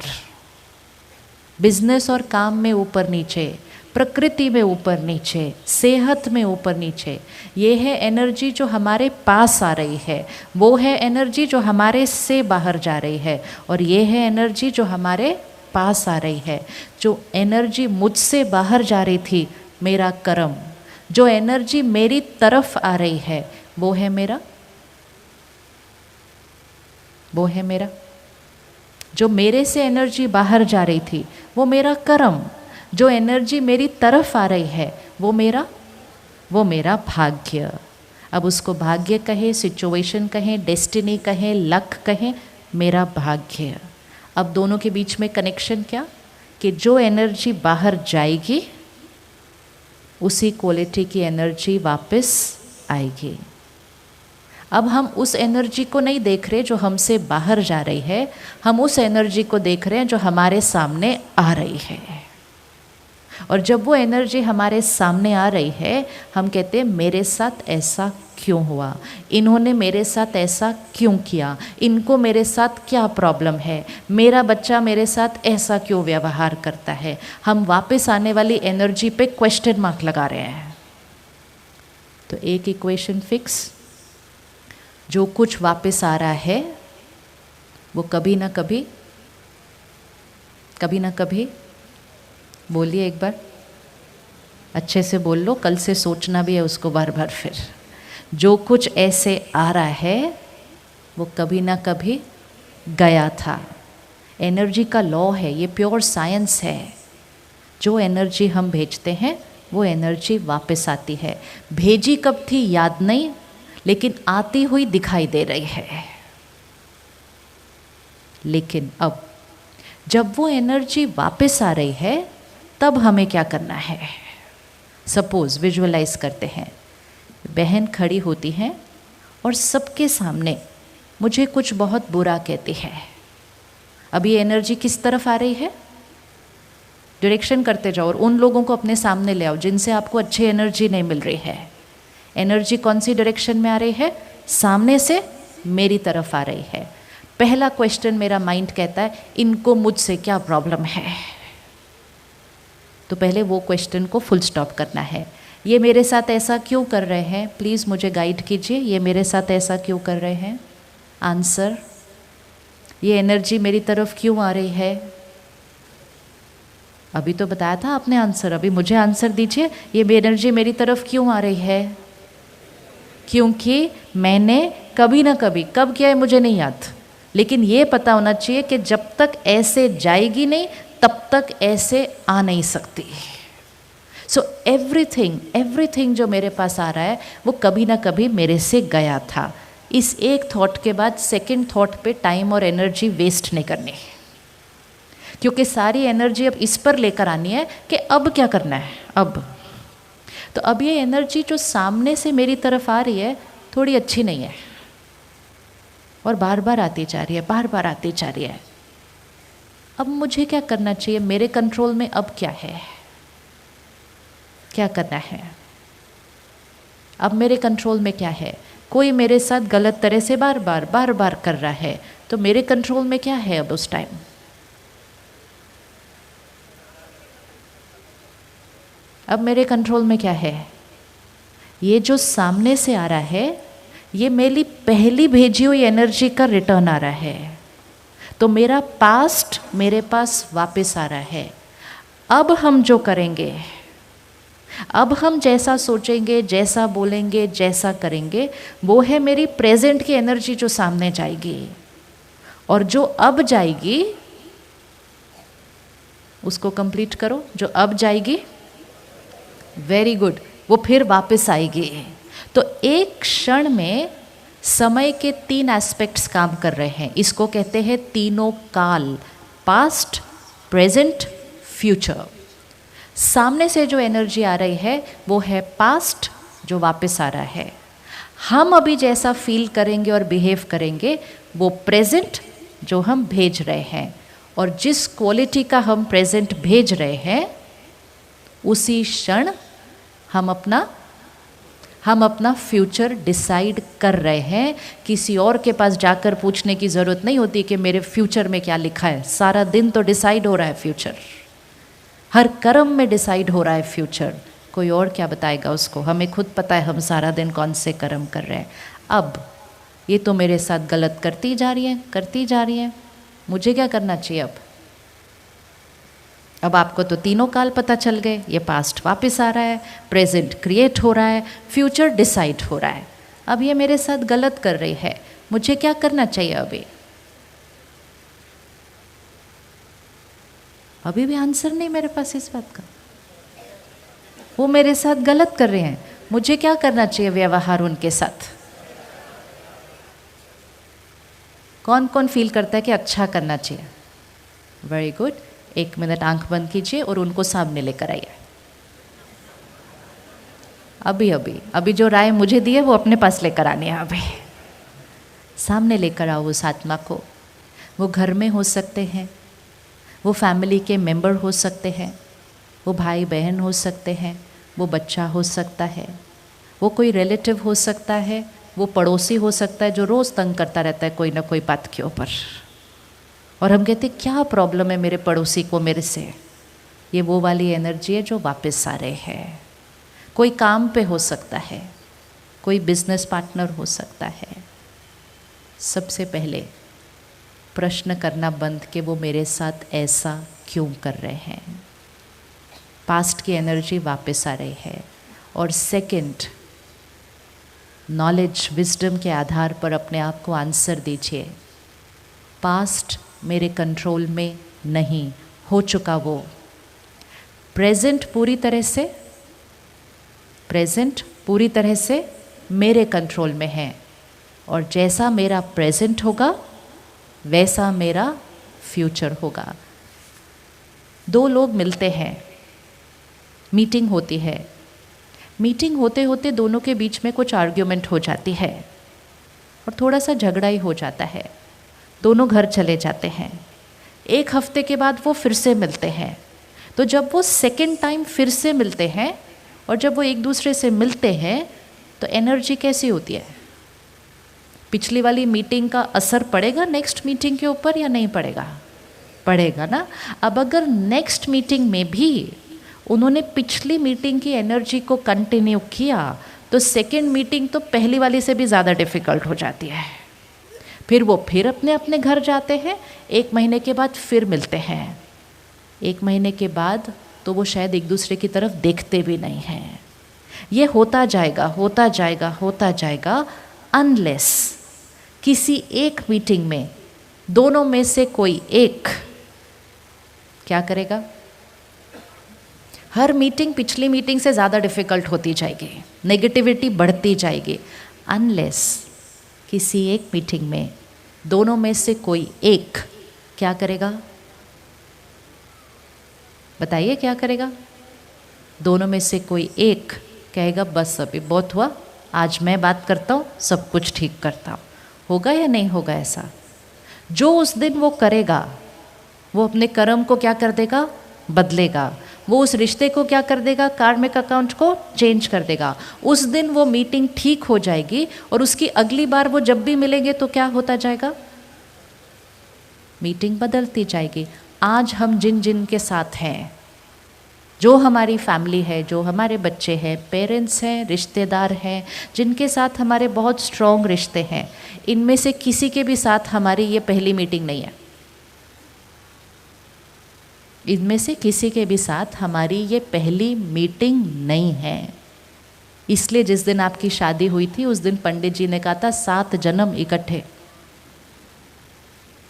बिजनेस और काम में ऊपर नीचे, प्रकृति में ऊपर नीचे, सेहत में ऊपर नीचे, ये है एनर्जी जो हमारे पास आ रही है, वो है एनर्जी जो हमारे से बाहर जा रही है, और ये है एनर्जी जो हमारे पास आ रही है। जो एनर्जी मुझसे बाहर जा रही थी, मेरा कर्म, जो एनर्जी मेरी तरफ आ रही है, वो है मेरा, वो है मेरा। जो मेरे से एनर्जी बाहर जा रही थी वो मेरा कर्म, जो एनर्जी मेरी तरफ आ रही है वो मेरा भाग्य। अब उसको भाग्य कहें, सिचुएशन कहें, डेस्टिनी कहें, लक कहें, मेरा भाग्य। अब दोनों के बीच में कनेक्शन क्या? कि जो एनर्जी बाहर जाएगी उसी क्वालिटी की एनर्जी वापस आएगी। अब हम उस एनर्जी को नहीं देख रहे जो हमसे बाहर जा रही है, हम उस एनर्जी को देख रहे हैं जो हमारे सामने आ रही है। और जब वो एनर्जी हमारे सामने आ रही है, हम कहते हैं मेरे साथ ऐसा क्यों हुआ, इन्होंने मेरे साथ ऐसा क्यों किया, इनको मेरे साथ क्या प्रॉब्लम है, मेरा बच्चा मेरे साथ ऐसा क्यों व्यवहार करता है। हम वापस आने वाली एनर्जी पे क्वेश्चन मार्क लगा रहे हैं। तो एक इक्वेशन फिक्स, जो कुछ वापस आ रहा है वो कभी ना कभी, बोलिए एक बार, अच्छे से बोल लो, कल से सोचना भी है उसको बार बार। फिर जो कुछ ऐसे आ रहा है वो कभी ना कभी गया था, एनर्जी का लॉ है, ये प्योर साइंस है। जो एनर्जी हम भेजते हैं वो एनर्जी वापस आती है। भेजी कब थी याद नहीं, लेकिन आती हुई दिखाई दे रही है। लेकिन अब जब वो एनर्जी वापस आ रही है तब हमें क्या करना है? सपोज विजुअलाइज करते हैं, बहन खड़ी होती हैं और सबके सामने मुझे कुछ बहुत बुरा कहती है। अब ये एनर्जी किस तरफ आ रही है? डायरेक्शन करते जाओ और उन लोगों को अपने सामने ले आओ जिनसे आपको अच्छी एनर्जी नहीं मिल रही है। एनर्जी कौन सी डायरेक्शन में आ रही है? सामने से मेरी तरफ आ रही है। पहला क्वेश्चन मेरा माइंड कहता है इनको मुझसे क्या प्रॉब्लम है। तो पहले वो क्वेश्चन को फुल स्टॉप करना है। ये मेरे साथ ऐसा क्यों कर रहे हैं? प्लीज़ मुझे गाइड कीजिए, ये मेरे साथ ऐसा क्यों कर रहे हैं? आंसर। ये एनर्जी मेरी तरफ क्यों आ रही है? अभी तो बताया था आपने आंसर, अभी मुझे आंसर दीजिए। ये एनर्जी मेरी तरफ क्यों आ रही है? क्योंकि मैंने कभी ना कभी, कब किया है मुझे नहीं याद, लेकिन ये पता होना चाहिए कि जब तक ऐसे जाएगी नहीं तब तक ऐसे आ नहीं सकती। सो एवरीथिंग जो मेरे पास आ रहा है वो कभी ना कभी मेरे से गया था। इस एक थॉट के बाद सेकंड थॉट पे टाइम और एनर्जी वेस्ट नहीं करनी, क्योंकि सारी एनर्जी अब इस पर लेकर आनी है कि अब क्या करना है। तो अब ये एनर्जी जो सामने से मेरी तरफ आ रही है थोड़ी अच्छी नहीं है और बार बार आती जा रही है, बार बार आती जा रही है। अब मुझे क्या करना चाहिए? मेरे कंट्रोल में अब क्या है? क्या करना है? अब मेरे कंट्रोल में क्या है? कोई मेरे साथ गलत तरह से बार बार कर रहा है, तो मेरे कंट्रोल में क्या है अब उस टाइम? अब मेरे कंट्रोल में क्या है? ये जो सामने से आ रहा है ये मेरी पहली भेजी हुई एनर्जी का रिटर्न आ रहा है। तो मेरा पास्ट मेरे पास वापस आ रहा है। अब हम जो करेंगे, अब हम जैसा सोचेंगे, जैसा बोलेंगे, जैसा करेंगे, वो है मेरी प्रेजेंट की एनर्जी जो सामने जाएगी। और जो अब जाएगी उसको कंप्लीट करो। जो अब जाएगी, वेरी गुड, वो फिर वापस आएगी। तो एक क्षण में समय के 3 एस्पेक्ट्स काम कर रहे हैं। इसको कहते हैं तीनों काल, पास्ट, प्रेजेंट, फ्यूचर। सामने से जो एनर्जी आ रही है वो है पास्ट जो वापस आ रहा है। हम अभी जैसा फील करेंगे और बिहेव करेंगे वो प्रेजेंट जो हम भेज रहे हैं। और जिस क्वालिटी का हम प्रेजेंट भेज रहे हैं उसी क्षण हम अपना फ्यूचर डिसाइड कर रहे हैं। किसी और के पास जाकर पूछने की ज़रूरत नहीं होती कि मेरे फ्यूचर में क्या लिखा है। सारा दिन तो डिसाइड हो रहा है फ्यूचर, हर कर्म में डिसाइड हो रहा है फ्यूचर। कोई और क्या बताएगा उसको? हमें खुद पता है हम सारा दिन कौन से कर्म कर रहे हैं। अब ये तो मेरे साथ गलत करती जा रही है, मुझे क्या करना चाहिए? अब आपको तो तीनों काल पता चल गए। ये पास्ट वापस आ रहा है, प्रेजेंट क्रिएट हो रहा है, फ्यूचर डिसाइड हो रहा है। अब ये मेरे साथ गलत कर रही है, मुझे क्या करना चाहिए? अभी भी आंसर नहीं मेरे पास इस बात का। वो मेरे साथ गलत कर रहे हैं, मुझे क्या करना चाहिए व्यवहार उनके साथ? कौन कौन फील करता है कि अच्छा करना चाहिए? Very good. 1 मिनट आंख बंद कीजिए और उनको सामने लेकर आइए। अभी जो राय मुझे दी है वो अपने पास लेकर आनी है। अभी सामने लेकर आओ उस आत्मा को। वो घर में हो सकते हैं, वो फैमिली के मेंबर हो सकते हैं, वो भाई बहन हो सकते हैं, वो बच्चा हो सकता है, वो कोई रिलेटिव हो सकता है, वो पड़ोसी हो सकता है जो रोज़ तंग करता रहता है कोई ना कोई बात के ऊपर। और हम कहते क्या प्रॉब्लम है मेरे पड़ोसी को मेरे से? ये वो वाली एनर्जी है जो वापस आ रहे हैं। कोई काम पे हो सकता है, कोई बिजनेस पार्टनर हो सकता है। सबसे पहले प्रश्न करना बंद कि वो मेरे साथ ऐसा क्यों कर रहे हैं। पास्ट की एनर्जी वापस आ रही है। और सेकंड, नॉलेज विजडम के आधार पर अपने आप को आंसर दीजिए, पास्ट मेरे कंट्रोल में नहीं, हो चुका वो। प्रेजेंट पूरी तरह से मेरे कंट्रोल में है, और जैसा मेरा प्रेजेंट होगा वैसा मेरा फ्यूचर होगा। दो लोग मिलते हैं, मीटिंग होती है, मीटिंग होते होते दोनों के बीच में कुछ आर्ग्यूमेंट हो जाती है और थोड़ा सा झगड़ा ही हो जाता है, दोनों घर चले जाते हैं। एक हफ्ते के बाद वो फिर से मिलते हैं। तो जब वो सेकेंड टाइम फिर से मिलते हैं और जब वो एक दूसरे से मिलते हैं तो एनर्जी कैसी होती है? पिछली वाली मीटिंग का असर पड़ेगा नेक्स्ट मीटिंग के ऊपर या नहीं पड़ेगा? पड़ेगा ना। अब अगर नेक्स्ट मीटिंग में भी उन्होंने पिछली मीटिंग की एनर्जी को कंटिन्यू किया तो सेकेंड मीटिंग तो पहली वाली से भी ज़्यादा डिफ़िकल्ट हो जाती है। फिर वो फिर अपने अपने घर जाते हैं, 1 महीने के बाद फिर मिलते हैं। 1 महीने के बाद तो वो शायद एक दूसरे की तरफ देखते भी नहीं हैं। ये होता जाएगा होता जाएगा होता जाएगा, अनलेस किसी एक मीटिंग में दोनों में से कोई एक क्या करेगा? हर मीटिंग पिछली मीटिंग से ज़्यादा डिफ़िकल्ट होती जाएगी, नेगेटिविटी बढ़ती जाएगी। अनलेस किसी एक मीटिंग में दोनों में से कोई एक क्या करेगा? बताइए क्या करेगा? दोनों में से कोई एक कहेगा बस अभी बहुत हुआ, आज मैं बात करता हूँ, सब कुछ ठीक करता हूँ। होगा या नहीं होगा ऐसा? जो उस दिन वो करेगा वो अपने कर्म को क्या कर देगा? बदलेगा। वो उस रिश्ते को क्या कर देगा? कार्मिक अकाउंट को चेंज कर देगा। उस दिन वो मीटिंग ठीक हो जाएगी और उसकी अगली बार वो जब भी मिलेंगे तो क्या होता जाएगा? मीटिंग बदलती जाएगी। आज हम जिन जिन के साथ हैं, जो हमारी फैमिली है, जो हमारे बच्चे हैं, पेरेंट्स हैं, रिश्तेदार हैं, जिनके साथ हमारे बहुत स्ट्रॉन्ग रिश्ते हैं, इनमें से किसी के भी साथ हमारी ये पहली मीटिंग नहीं है। इनमें से किसी के भी साथ हमारी ये पहली मीटिंग नहीं है। इसलिए जिस दिन आपकी शादी हुई थी उस दिन पंडित जी ने कहा था 7 जन्म इकट्ठे।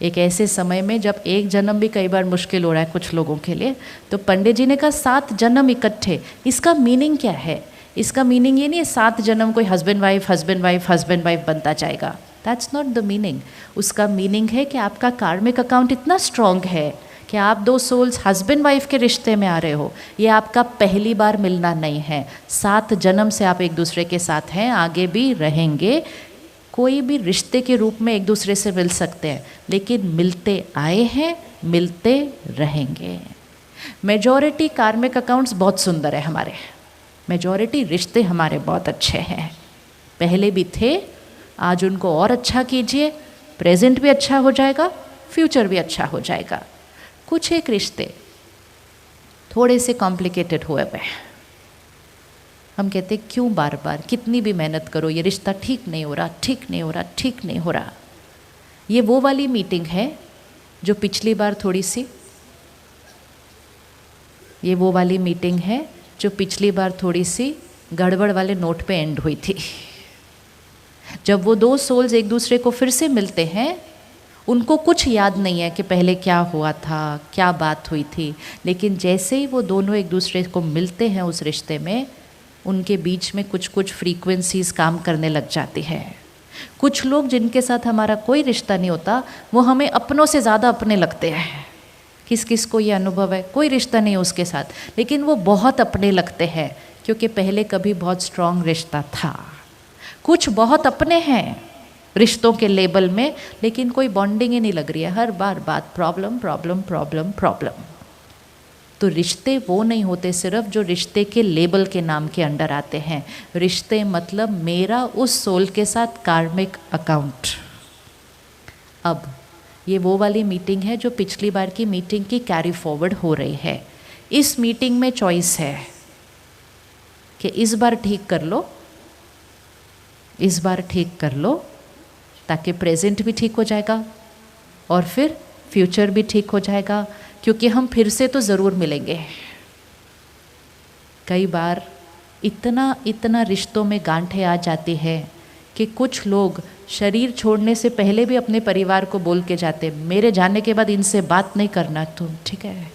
एक ऐसे समय में जब एक जन्म भी कई बार मुश्किल हो रहा है कुछ लोगों के लिए, तो पंडित जी ने कहा 7 जन्म इकट्ठे। इसका मीनिंग क्या है? इसका मीनिंग ये नहीं है 7 जन्म कोई हस्बैंड वाइफ बनता जाएगा। That's not the meaning. उसका मीनिंग है कि आपका कार्मिक अकाउंट इतना स्ट्रॉन्ग है कि आप 2 सोल्स हस्बैंड वाइफ के रिश्ते में आ रहे हो। ये आपका पहली बार मिलना नहीं है, 7 जन्म से आप एक दूसरे के साथ हैं, आगे भी रहेंगे। कोई भी रिश्ते के रूप में एक दूसरे से मिल सकते हैं, लेकिन मिलते आए हैं, मिलते रहेंगे। मेजॉरिटी कार्मिक अकाउंट्स बहुत सुंदर है हमारे, मेजॉरिटी रिश्ते हमारे बहुत अच्छे हैं, पहले भी थे, आज उनको और अच्छा कीजिए, प्रेजेंट भी अच्छा हो जाएगा, फ्यूचर भी अच्छा हो जाएगा। कुछ एक रिश्ते थोड़े से कॉम्प्लिकेटेड हुए हुए हैं। हम कहते क्यों बार बार, कितनी भी मेहनत करो ये रिश्ता ठीक नहीं हो रहा, ठीक नहीं हो रहा, ठीक नहीं हो रहा। ये वो वाली मीटिंग है जो पिछली बार थोड़ी सी, ये वो वाली मीटिंग है जो पिछली बार थोड़ी सी गड़बड़ वाले नोट पे एंड हुई थी। जब वो 2 सोल्स एक दूसरे को फिर से मिलते हैं, उनको कुछ याद नहीं है कि पहले क्या हुआ था, क्या बात हुई थी, लेकिन जैसे ही वो दोनों एक दूसरे को मिलते हैं उस रिश्ते में, उनके बीच में कुछ कुछ फ्रीक्वेंसीज काम करने लग जाती है। कुछ लोग जिनके साथ हमारा कोई रिश्ता नहीं होता, वो हमें अपनों से ज़्यादा अपने लगते हैं। किस किस को ये अनुभव है? कोई रिश्ता नहीं है उसके साथ, लेकिन वो बहुत अपने लगते हैं क्योंकि पहले कभी बहुत स्ट्रॉन्ग रिश्ता था। कुछ बहुत अपने हैं रिश्तों के लेबल में, लेकिन कोई बॉन्डिंग ही नहीं लग रही है, हर बार बात प्रॉब्लम प्रॉब्लम प्रॉब्लम प्रॉब्लम। तो रिश्ते वो नहीं होते सिर्फ जो रिश्ते के लेबल के नाम के अंडर आते हैं। रिश्ते मतलब मेरा उस सोल के साथ कार्मिक अकाउंट। अब ये वो वाली मीटिंग है जो पिछली बार की मीटिंग की कैरी फॉरवर्ड हो रही है। इस मीटिंग में चॉइस है कि इस बार ठीक कर लो, इस बार ठीक कर लो, ताकि प्रेजेंट भी ठीक हो जाएगा और फिर फ्यूचर भी ठीक हो जाएगा, क्योंकि हम फिर से तो ज़रूर मिलेंगे। कई बार इतना इतना रिश्तों में गांठें आ जाती है कि कुछ लोग शरीर छोड़ने से पहले भी अपने परिवार को बोल के जाते, मेरे जाने के बाद इनसे बात नहीं करना तुम, ठीक है।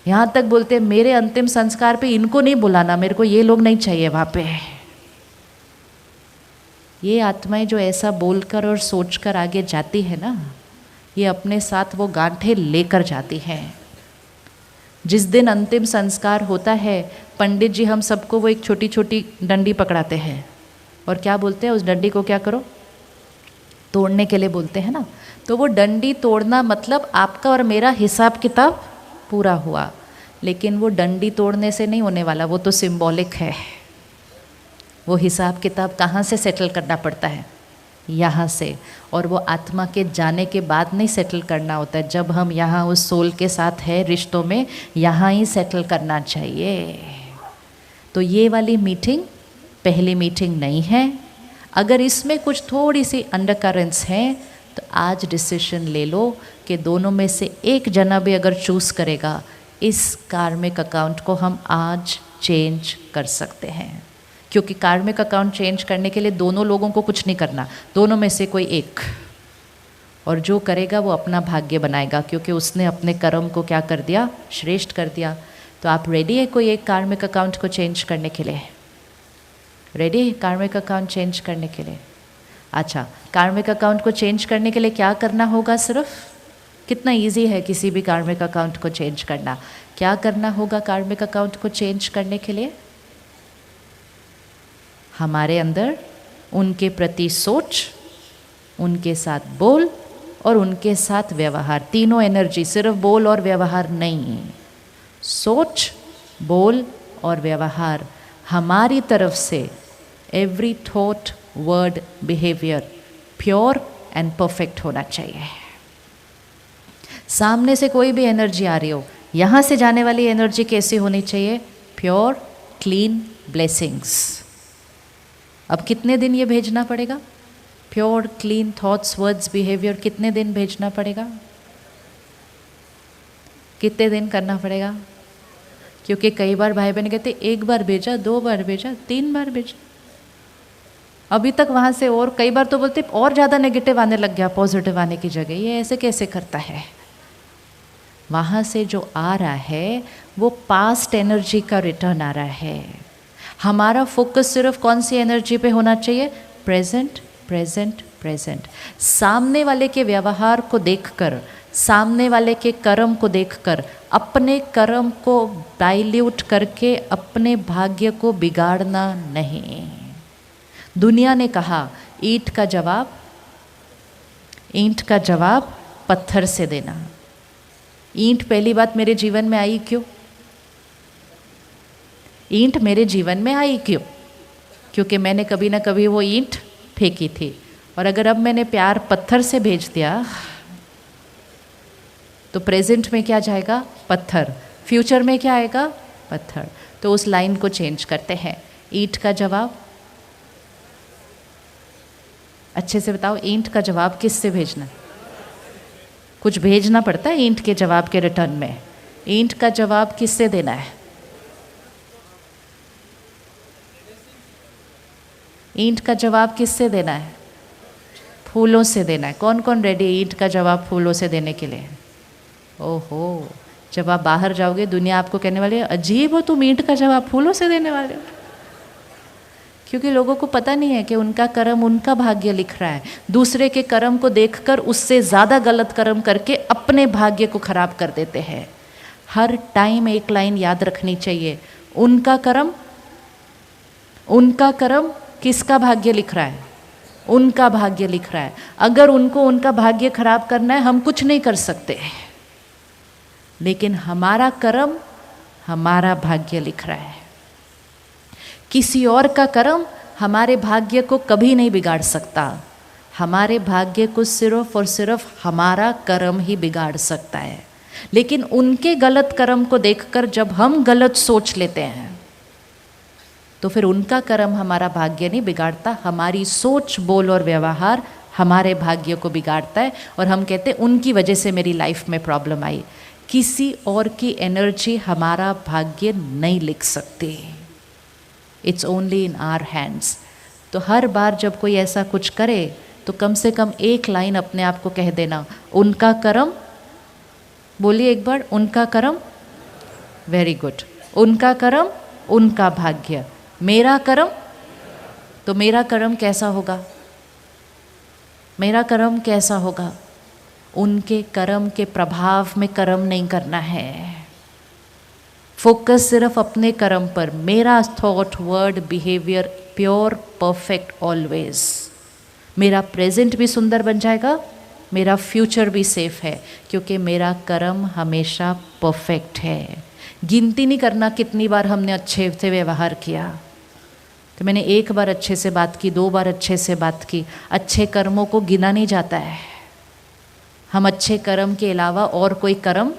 यहाँ तक बोलते मेरे अंतिम संस्कार पे इनको नहीं बुलाना, मेरे को ये लोग नहीं चाहिए वहाँ पे। ये आत्माएं जो ऐसा बोलकर और सोचकर आगे जाती है ना, ये अपने साथ वो गांठें लेकर जाती हैं। जिस दिन अंतिम संस्कार होता है, पंडित जी हम सबको वो एक छोटी छोटी डंडी पकड़ाते हैं और क्या बोलते हैं, उस डंडी को क्या करो, तोड़ने के लिए बोलते हैं ना। तो वो डंडी तोड़ना मतलब आपका और मेरा हिसाब किताब पूरा हुआ। लेकिन वो डंडी तोड़ने से नहीं होने वाला, वो तो सिंबॉलिक है। वो हिसाब किताब कहाँ से सेटल करना पड़ता है, यहाँ से। और वो आत्मा के जाने के बाद नहीं सेटल करना होता है, जब हम यहाँ उस सोल के साथ है रिश्तों में, यहाँ ही सेटल करना चाहिए। तो ये वाली मीटिंग पहली मीटिंग नहीं है। अगर इसमें कुछ थोड़ी सी अंडरकरेंट्स हैं तो आज डिसीजन ले लो कि दोनों में से एक जना भी अगर चूज़ करेगा, इस कार्मिक अकाउंट को हम आज चेंज कर सकते हैं। क्योंकि कार्मिक अकाउंट चेंज करने के लिए दोनों लोगों को कुछ नहीं करना, दोनों में से कोई एक। और जो करेगा वो अपना भाग्य बनाएगा, क्योंकि उसने अपने कर्म को क्या कर दिया, श्रेष्ठ कर दिया। तो आप रेडी है कोई एक कार्मिक अकाउंट को चेंज करने के लिए? रेडी है कार्मिक अकाउंट चेंज करने के लिए? अच्छा, कार्मिक अकाउंट को चेंज करने के लिए क्या करना होगा? सिर्फ कितना इजी है किसी भी कार्मिक अकाउंट को चेंज करना। क्या करना होगा कार्मिक अकाउंट को चेंज करने के लिए? हमारे अंदर उनके प्रति सोच, उनके साथ बोल और उनके साथ व्यवहार, तीनों एनर्जी, सिर्फ बोल और व्यवहार नहीं। सोच, बोल और व्यवहार हमारी तरफ से every thought, word, behaviour pure and perfect होना चाहिए। सामने से कोई भी एनर्जी आ रही हो, यहाँ से जाने वाली एनर्जी कैसी होनी चाहिए? Pure, clean blessings. अब कितने दिन ये भेजना पड़ेगा? Pure clean thoughts, words, behaviour कितने दिन भेजना पड़ेगा? कितने दिन करना पड़ेगा? क्योंकि कई बार भाई बहन कहते एक बार भेजा, 2 बार भेजा, 3 बार भेजा, अभी तक वहाँ से, और कई बार तो बोलते और ज़्यादा नेगेटिव आने लग गया पॉजिटिव आने की जगह। ये ऐसे कैसे करता है? वहाँ से जो आ रहा है वो पास्ट एनर्जी का रिटर्न आ रहा है। हमारा फोकस सिर्फ कौन सी एनर्जी पे होना चाहिए? Present, present, present. सामने वाले के व्यवहार को देखकर, सामने वाले के कर्म को देखकर अपने कर्म को डाइल्यूट करके अपने भाग्य को बिगाड़ना नहीं। दुनिया ने कहा ईंट का जवाब पत्थर से देना। ईंट पहली बात मेरे जीवन में आई क्यों? ईंट मेरे जीवन में आई क्यों? क्योंकि मैंने कभी ना कभी वो ईंट फेंकी थी। और अगर अब मैंने प्यार पत्थर से भेज दिया तो प्रेजेंट में क्या जाएगा? पत्थर। फ्यूचर में क्या आएगा? पत्थर। तो उस लाइन को चेंज करते हैं। ईंट का जवाब, अच्छे से बताओ, ईंट का जवाब किससे भेजना? कुछ भेजना पड़ता है ईंट के जवाब के रिटर्न में। ईंट का जवाब किससे देना है? ईंट का जवाब किससे देना है? फूलों से देना है। कौन कौन रेडी है ईंट का जवाब फूलों से देने के लिए? ओहो, जब आप बाहर जाओगे दुनिया आपको कहने वाली है अजीब हो तुम, ईंट का जवाब फूलों से देने वाले हो। क्योंकि लोगों को पता नहीं है कि उनका कर्म उनका भाग्य लिख रहा है। दूसरे के कर्म को देखकर उससे ज़्यादा गलत कर्म करके अपने भाग्य को खराब कर देते हैं। हर टाइम एक लाइन याद रखनी चाहिए, उनका कर्म किसका भाग्य लिख रहा है? उनका भाग्य लिख रहा है। अगर उनको उनका भाग्य खराब करना है हम कुछ नहीं कर सकते, लेकिन हमारा कर्म हमारा भाग्य लिख रहा है। किसी और का कर्म हमारे भाग्य को कभी नहीं बिगाड़ सकता। हमारे भाग्य को सिर्फ और सिर्फ हमारा कर्म ही बिगाड़ सकता है। लेकिन उनके गलत कर्म को देखकर जब हम गलत सोच लेते हैं तो फिर उनका कर्म हमारा भाग्य नहीं बिगाड़ता, हमारी सोच, बोल और व्यवहार हमारे भाग्य को बिगाड़ता है। और हम कहते हैं उनकी वजह से मेरी लाइफ में प्रॉब्लम आई। किसी और की एनर्जी हमारा भाग्य नहीं लिख सकती। It's only in our hands. तो हर बार जब कोई ऐसा कुछ करे तो कम से कम एक लाइन अपने आप को कह देना, उनका कर्म। बोलिए एक बार, उनका कर्म। Very good. उनका कर्म, उनका भाग्य। मेरा कर्म, तो मेरा कर्म कैसा होगा? मेरा कर्म कैसा होगा? उनके कर्म के प्रभाव में कर्म नहीं करना है। फोकस सिर्फ अपने कर्म पर। मेरा thought, word, behaviour pure, perfect always. मेरा प्रेजेंट भी सुंदर बन जाएगा, मेरा फ्यूचर भी सेफ है, क्योंकि मेरा कर्म हमेशा परफेक्ट है। गिनती नहीं करना कितनी बार हमने अच्छे से व्यवहार किया। तो मैंने एक बार अच्छे से बात की, 2 बार अच्छे से बात की, अच्छे कर्मों को गिना नहीं जाता है। हम अच्छे कर्म के अलावा और कोई कर्म,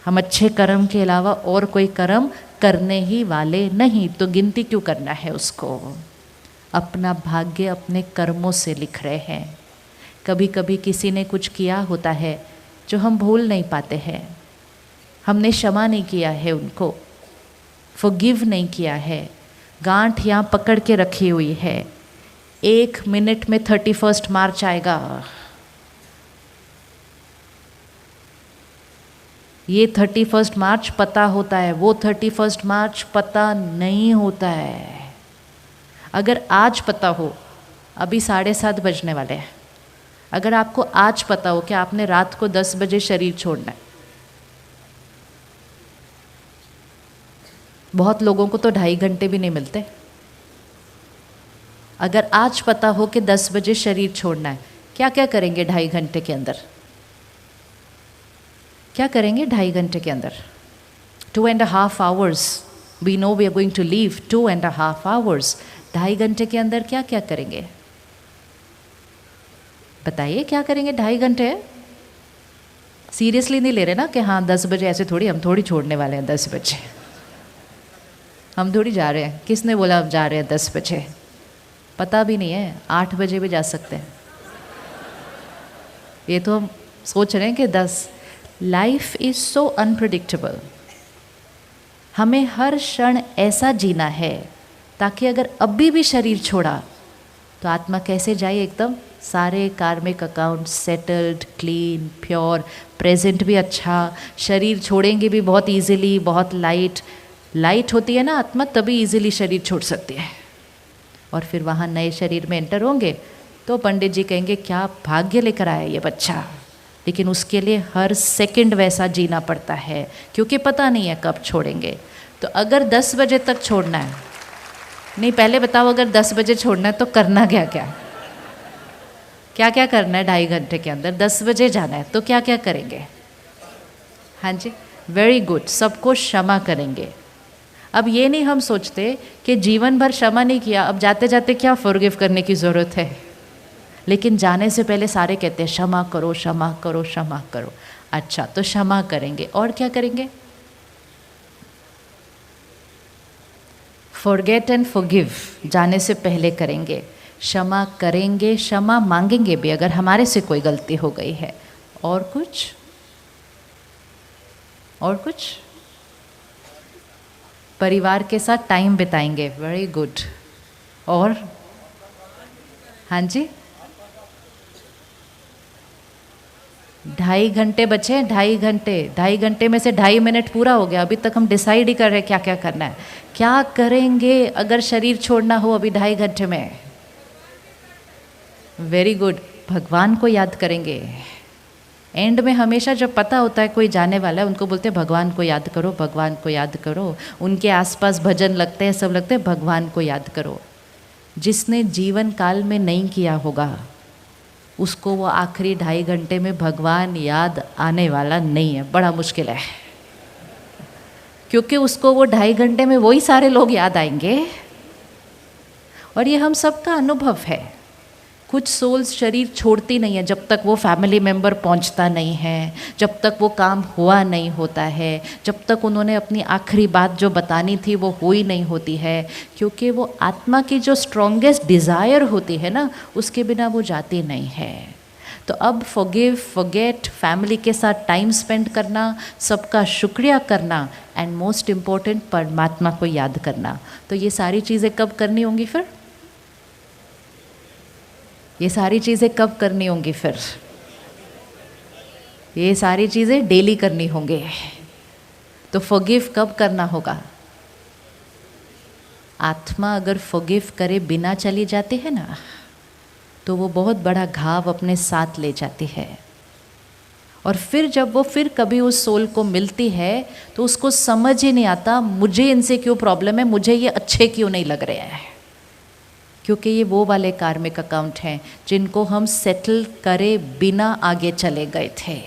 हम अच्छे कर्म के अलावा और कोई कर्म करने ही वाले नहीं, तो गिनती क्यों करना है उसको? अपना भाग्य अपने कर्मों से लिख रहे हैं। कभी कभी किसी ने कुछ किया होता है जो हम भूल नहीं पाते हैं। हमने क्षमा नहीं किया है उनको, फॉरगिव नहीं किया है, गांठ यहाँ पकड़ के रखी हुई है। 1 मिनट में 31 मार्च आएगा। ये 31 मार्च पता होता है, वो 31 मार्च पता नहीं होता है। अगर आज पता हो, अभी 7:30 बजने वाले हैं, अगर आपको आज पता हो कि आपने रात को 10 बजे शरीर छोड़ना है, बहुत लोगों को तो 2.5 घंटे भी नहीं मिलते। अगर आज पता हो कि 10 बजे शरीर छोड़ना है, क्या क्या करेंगे 2.5 घंटे के अंदर? क्या करेंगे 2.5 घंटे के अंदर? 2.5 hours, we know we are going to leave 2.5 hours। 2.5 घंटे के अंदर क्या क्या करेंगे? बताइए क्या करेंगे 2.5 घंटे? सीरियसली नहीं ले रहे ना कि हाँ 10 बजे, ऐसे थोड़ी, हम थोड़ी छोड़ने वाले हैं 10 बजे, हम थोड़ी जा रहे हैं। किसने बोला हम जा रहे हैं 10 बजे? पता भी नहीं है, 8 बजे भी जा सकते हैं। ये तो हम सोच रहे हैं कि 10। Life is so unpredictable. हमें हर क्षण ऐसा जीना है ताकि अगर अभी भी शरीर छोड़ा तो आत्मा कैसे जाए? एकदम सारे कार्मिक account settled, clean, pure, present भी अच्छा, शरीर छोड़ेंगे भी बहुत इजीली, बहुत लाइट होती है ना आत्मा, तभी इजीली शरीर छोड़ सकती है। और फिर वहाँ नए शरीर में एंटर होंगे तो पंडित जी कहेंगे क्या भाग्य लेकर आया ये बच्चा। लेकिन उसके लिए हर सेकंड वैसा जीना पड़ता है, क्योंकि पता नहीं है कब छोड़ेंगे। तो अगर 10 बजे तक छोड़ना है, नहीं पहले बताओ, अगर 10 बजे छोड़ना है तो करना क्या क्या? क्या क्या करना है 2.5 घंटे के अंदर? 10 बजे जाना है तो क्या क्या करेंगे? हाँ जी, वेरी गुड, सबको क्षमा करेंगे। अब ये नहीं हम सोचते कि जीवन भर क्षमा नहीं किया, अब जाते जाते क्या फॉरगिव करने की ज़रूरत है। लेकिन जाने से पहले सारे कहते हैं क्षमा करो, क्षमा करो, क्षमा करो। अच्छा, तो क्षमा करेंगे, और क्या करेंगे? फॉरगेट एंड फॉरगिव जाने से पहले करेंगे। क्षमा करेंगे, क्षमा मांगेंगे भी अगर हमारे से कोई गलती हो गई है। और कुछ? और कुछ? परिवार के साथ टाइम बिताएंगे। Very good. और? हाँ जी, 2.5 घंटे बचे। 2.5 घंटे में से 2.5 मिनट पूरा हो गया। अभी तक हम डिसाइड ही कर रहे हैं क्या क्या करना है। क्या करेंगे अगर शरीर छोड़ना हो अभी 2.5 घंटे में? वेरी गुड, भगवान को याद करेंगे। एंड में हमेशा जब पता होता है कोई जाने वाला है, उनको बोलते हैं भगवान को याद करो, भगवान को याद करो। उनके आसपास भजन लगते हैं, सब लगते हैं भगवान को याद करो। जिसने जीवन काल में नहीं किया होगा उसको वो आखिरी 2.5 घंटे में भगवान याद आने वाला नहीं है, बड़ा मुश्किल है। क्योंकि उसको वो 2.5 घंटे में वही सारे लोग याद आएंगे। और ये हम सबका अनुभव है। कुछ सोल्स शरीर छोड़ती नहीं है जब तक वो फैमिली मेम्बर पहुंचता नहीं है, जब तक वो काम हुआ नहीं होता है, जब तक उन्होंने अपनी आखिरी बात जो बतानी थी वो हुई नहीं होती है। क्योंकि वो आत्मा की जो स्ट्रॉन्गेस्ट डिज़ायर होती है ना, उसके बिना वो जाती नहीं है। तो अब फॉरगिव, फॉरगेट, फैमिली के साथ टाइम स्पेंड करना, सबका शुक्रिया करना, एंड मोस्ट इम्पॉर्टेंट परमात्मा को याद करना। तो ये सारी चीज़ें कब करनी होंगी फिर? ये सारी चीज़ें कब करनी होंगी फिर? ये सारी चीज़ें डेली करनी होंगी। तो फॉरगिव कब करना होगा? आत्मा अगर फॉरगिव करे बिना चली जाती है ना, तो वो बहुत बड़ा घाव अपने साथ ले जाती है। और फिर जब वो फिर कभी उस सोल को मिलती है तो उसको समझ ही नहीं आता मुझे इनसे क्यों प्रॉब्लम है, मुझे ये अच्छे क्यों नहीं लग रहे हैं। क्योंकि ये वो वाले कार्मिक अकाउंट हैं जिनको हम सेटल करे बिना आगे चले गए थे।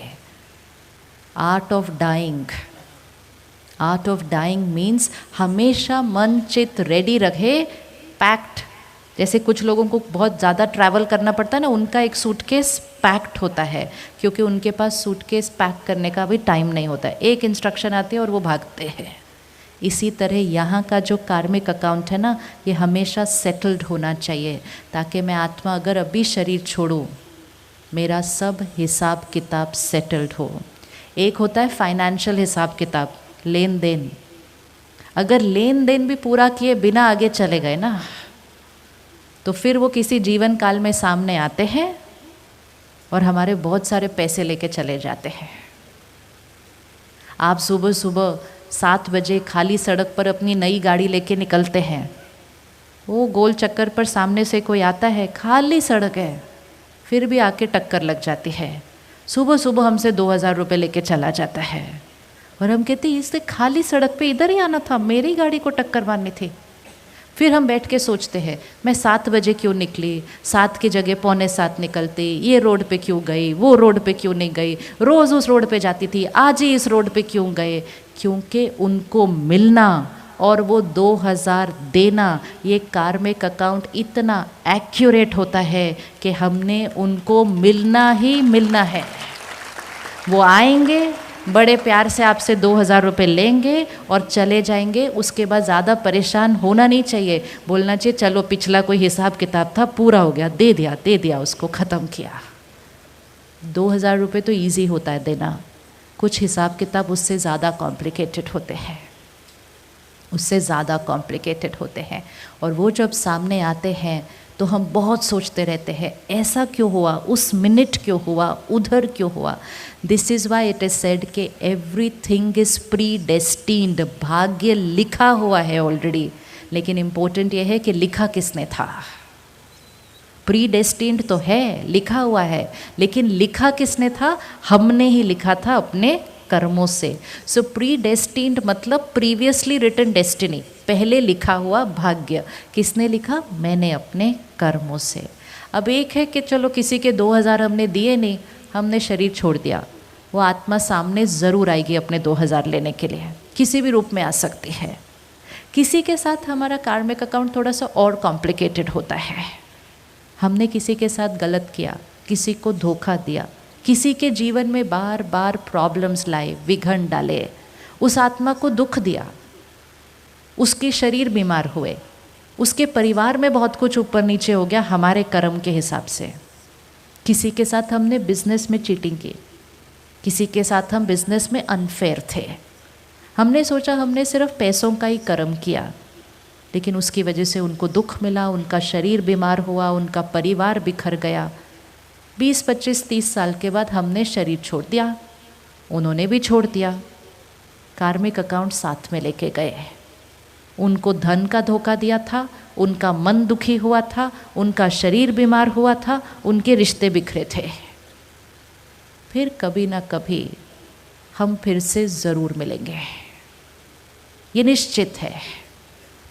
Art of dying, art of dying means हमेशा मन चित रेडी रखे, पैक्ड। जैसे कुछ लोगों को बहुत ज़्यादा ट्रैवल करना पड़ता है ना, उनका एक सूटकेस पैक्ड होता है, क्योंकि उनके पास सूटकेस पैक करने का भी टाइम नहीं होता है। एक इंस्ट्रक्शन आती है और वो भागते हैं। इसी तरह यहाँ का जो कार्मिक अकाउंट है ना, ये हमेशा सेटल्ड होना चाहिए, ताकि मैं आत्मा अगर अभी शरीर छोड़ूँ, मेरा सब हिसाब किताब सेटल्ड हो। एक होता है फाइनेंशियल हिसाब किताब, लेन देन। अगर लेन देन भी पूरा किए बिना आगे चले गए ना, तो फिर वो किसी जीवन काल में सामने आते हैं और हमारे बहुत सारे पैसे लेके चले जाते हैं। आप सुबह सुबह 7 बजे खाली सड़क पर अपनी नई गाड़ी लेके निकलते हैं, वो गोल चक्कर पर सामने से कोई आता है, खाली सड़क है, फिर भी आके टक्कर लग जाती है। सुबह सुबह हमसे 2000 रुपये लेके चला जाता है और हम कहते हैं इससे खाली सड़क पे इधर ही आना था, मेरी गाड़ी को टक्कर मारनी थी। फिर हम बैठ के सोचते हैं मैं 7 बजे क्यों निकली, 7 की जगह 6:45 निकलती, ये रोड पे क्यों गई, वो रोड पे क्यों नहीं गई, रोज़ उस रोड पे जाती थी, आज ही इस रोड पे क्यों गए। क्योंकि उनको मिलना और वो 2000 देना, ये कार्मिक अकाउंट इतना एक्यूरेट होता है कि हमने उनको मिलना ही मिलना है। वो आएंगे, बड़े प्यार से आपसे 2000 रुपये लेंगे और चले जाएंगे। उसके बाद ज़्यादा परेशान होना नहीं चाहिए, बोलना चाहिए चलो पिछला कोई हिसाब किताब था पूरा हो गया, दे दिया उसको, ख़त्म किया। 2000 रुपये तो इजी होता है देना, कुछ हिसाब किताब उससे ज़्यादा कॉम्प्लिकेटेड होते हैं, उससे ज़्यादा कॉम्प्लिकेटेड होते हैं। और वो जब सामने आते हैं तो हम बहुत सोचते रहते हैं ऐसा क्यों हुआ, उस मिनट क्यों हुआ, उधर क्यों हुआ। This is why it is said कि एवरीथिंग इज़ प्री डेस्टिन्ड, भाग्य लिखा हुआ है ऑलरेडी। लेकिन इम्पोर्टेंट ये है कि लिखा किसने था। प्री डेस्टिन्ड तो है, लिखा हुआ है, लेकिन लिखा किसने था? हमने ही लिखा था अपने कर्मों से। सो प्री डेस्टिन्ड मतलब प्रीवियसली रिटन डेस्टिनी, पहले लिखा हुआ भाग्य। किसने लिखा? मैंने अपने कर्मों से। अब एक है कि चलो किसी के 2000 हमने दिए नहीं, हमने शरीर छोड़ दिया, वो आत्मा सामने ज़रूर आएगी अपने 2000 लेने के लिए, किसी भी रूप में आ सकती है। किसी के साथ हमारा कार्मिक अकाउंट थोड़ा सा और कॉम्प्लिकेटेड होता है। हमने किसी के साथ गलत किया, किसी को धोखा दिया, किसी के जीवन में बार बार प्रॉब्लम्स लाए, विघन डाले, उस आत्मा को दुख दिया, उसके शरीर बीमार हुए, उसके परिवार में बहुत कुछ ऊपर नीचे हो गया हमारे कर्म के हिसाब से। किसी के साथ हमने बिजनेस में चीटिंग की, किसी के साथ हम बिजनेस में अनफेयर थे, हमने सोचा हमने सिर्फ पैसों का ही कर्म किया, लेकिन उसकी वजह से उनको दुख मिला, उनका शरीर बीमार हुआ, उनका परिवार बिखर गया। 20, 25, 30 साल के बाद हमने शरीर छोड़ दिया, उन्होंने भी छोड़ दिया, कार्मिक अकाउंट साथ में लेके गए। उनको धन का धोखा दिया था, उनका मन दुखी हुआ था, उनका शरीर बीमार हुआ था, उनके रिश्ते बिखरे थे। फिर कभी ना कभी हम फिर से ज़रूर मिलेंगे, ये निश्चित है।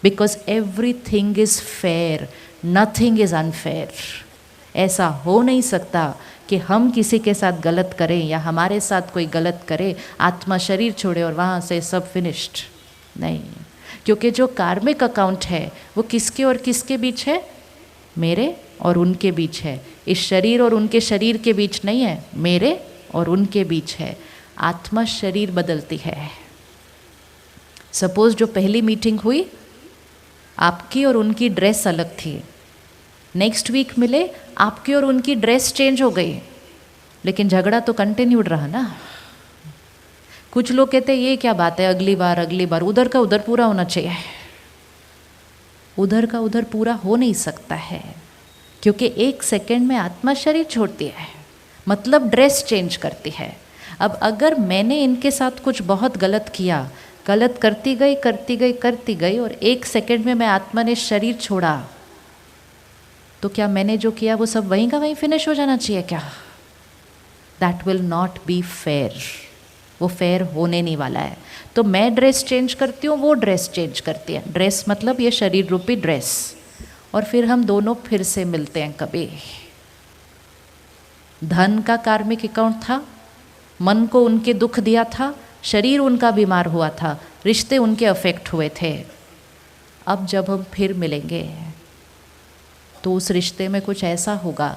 Because everything is fair, nothing is unfair. ऐसा हो नहीं सकता कि हम किसी के साथ गलत करें या हमारे साथ कोई गलत करे, आत्मा शरीर छोड़े और वहाँ से सब फिनिश्ड। नहीं, क्योंकि जो कार्मिक अकाउंट है वो किसके और किसके बीच है? मेरे और उनके बीच है। इस शरीर और उनके शरीर के बीच नहीं है, मेरे और उनके बीच है। आत्मा शरीर बदलती है। सपोज जो पहली मीटिंग हुई, आपकी और उनकी ड्रेस अलग थी, नेक्स्ट वीक मिले, आपकी और उनकी ड्रेस चेंज हो गई, लेकिन झगड़ा तो कंटिन्यूड रहा ना। कुछ लोग कहते हैं ये क्या बात है, अगली बार, उधर का उधर पूरा होना चाहिए। उधर का उधर पूरा हो नहीं सकता है, क्योंकि 1 सेकंड में आत्मा शरीर छोड़ती है, मतलब ड्रेस चेंज करती है। अब अगर मैंने इनके साथ कुछ बहुत गलत किया, गलत करती गई और 1 सेकंड में मैं आत्मा ने शरीर छोड़ा, तो क्या मैंने जो किया वो सब वहीं का वहीं फिनिश हो जाना चाहिए क्या? That will not be fair. वो फेयर होने नहीं वाला है। तो मैं ड्रेस चेंज करती हूँ, वो ड्रेस चेंज करती है। ड्रेस मतलब ये शरीर रूपी ड्रेस। और फिर हम दोनों फिर से मिलते हैं कभी। धन का कार्मिक अकाउंट था, मन को उनके दुख दिया था, शरीर उनका बीमार हुआ था, रिश्ते उनके अफेक्ट हुए थे। अब जब हम फिर मिलेंगे तो उस रिश्ते में कुछ ऐसा होगा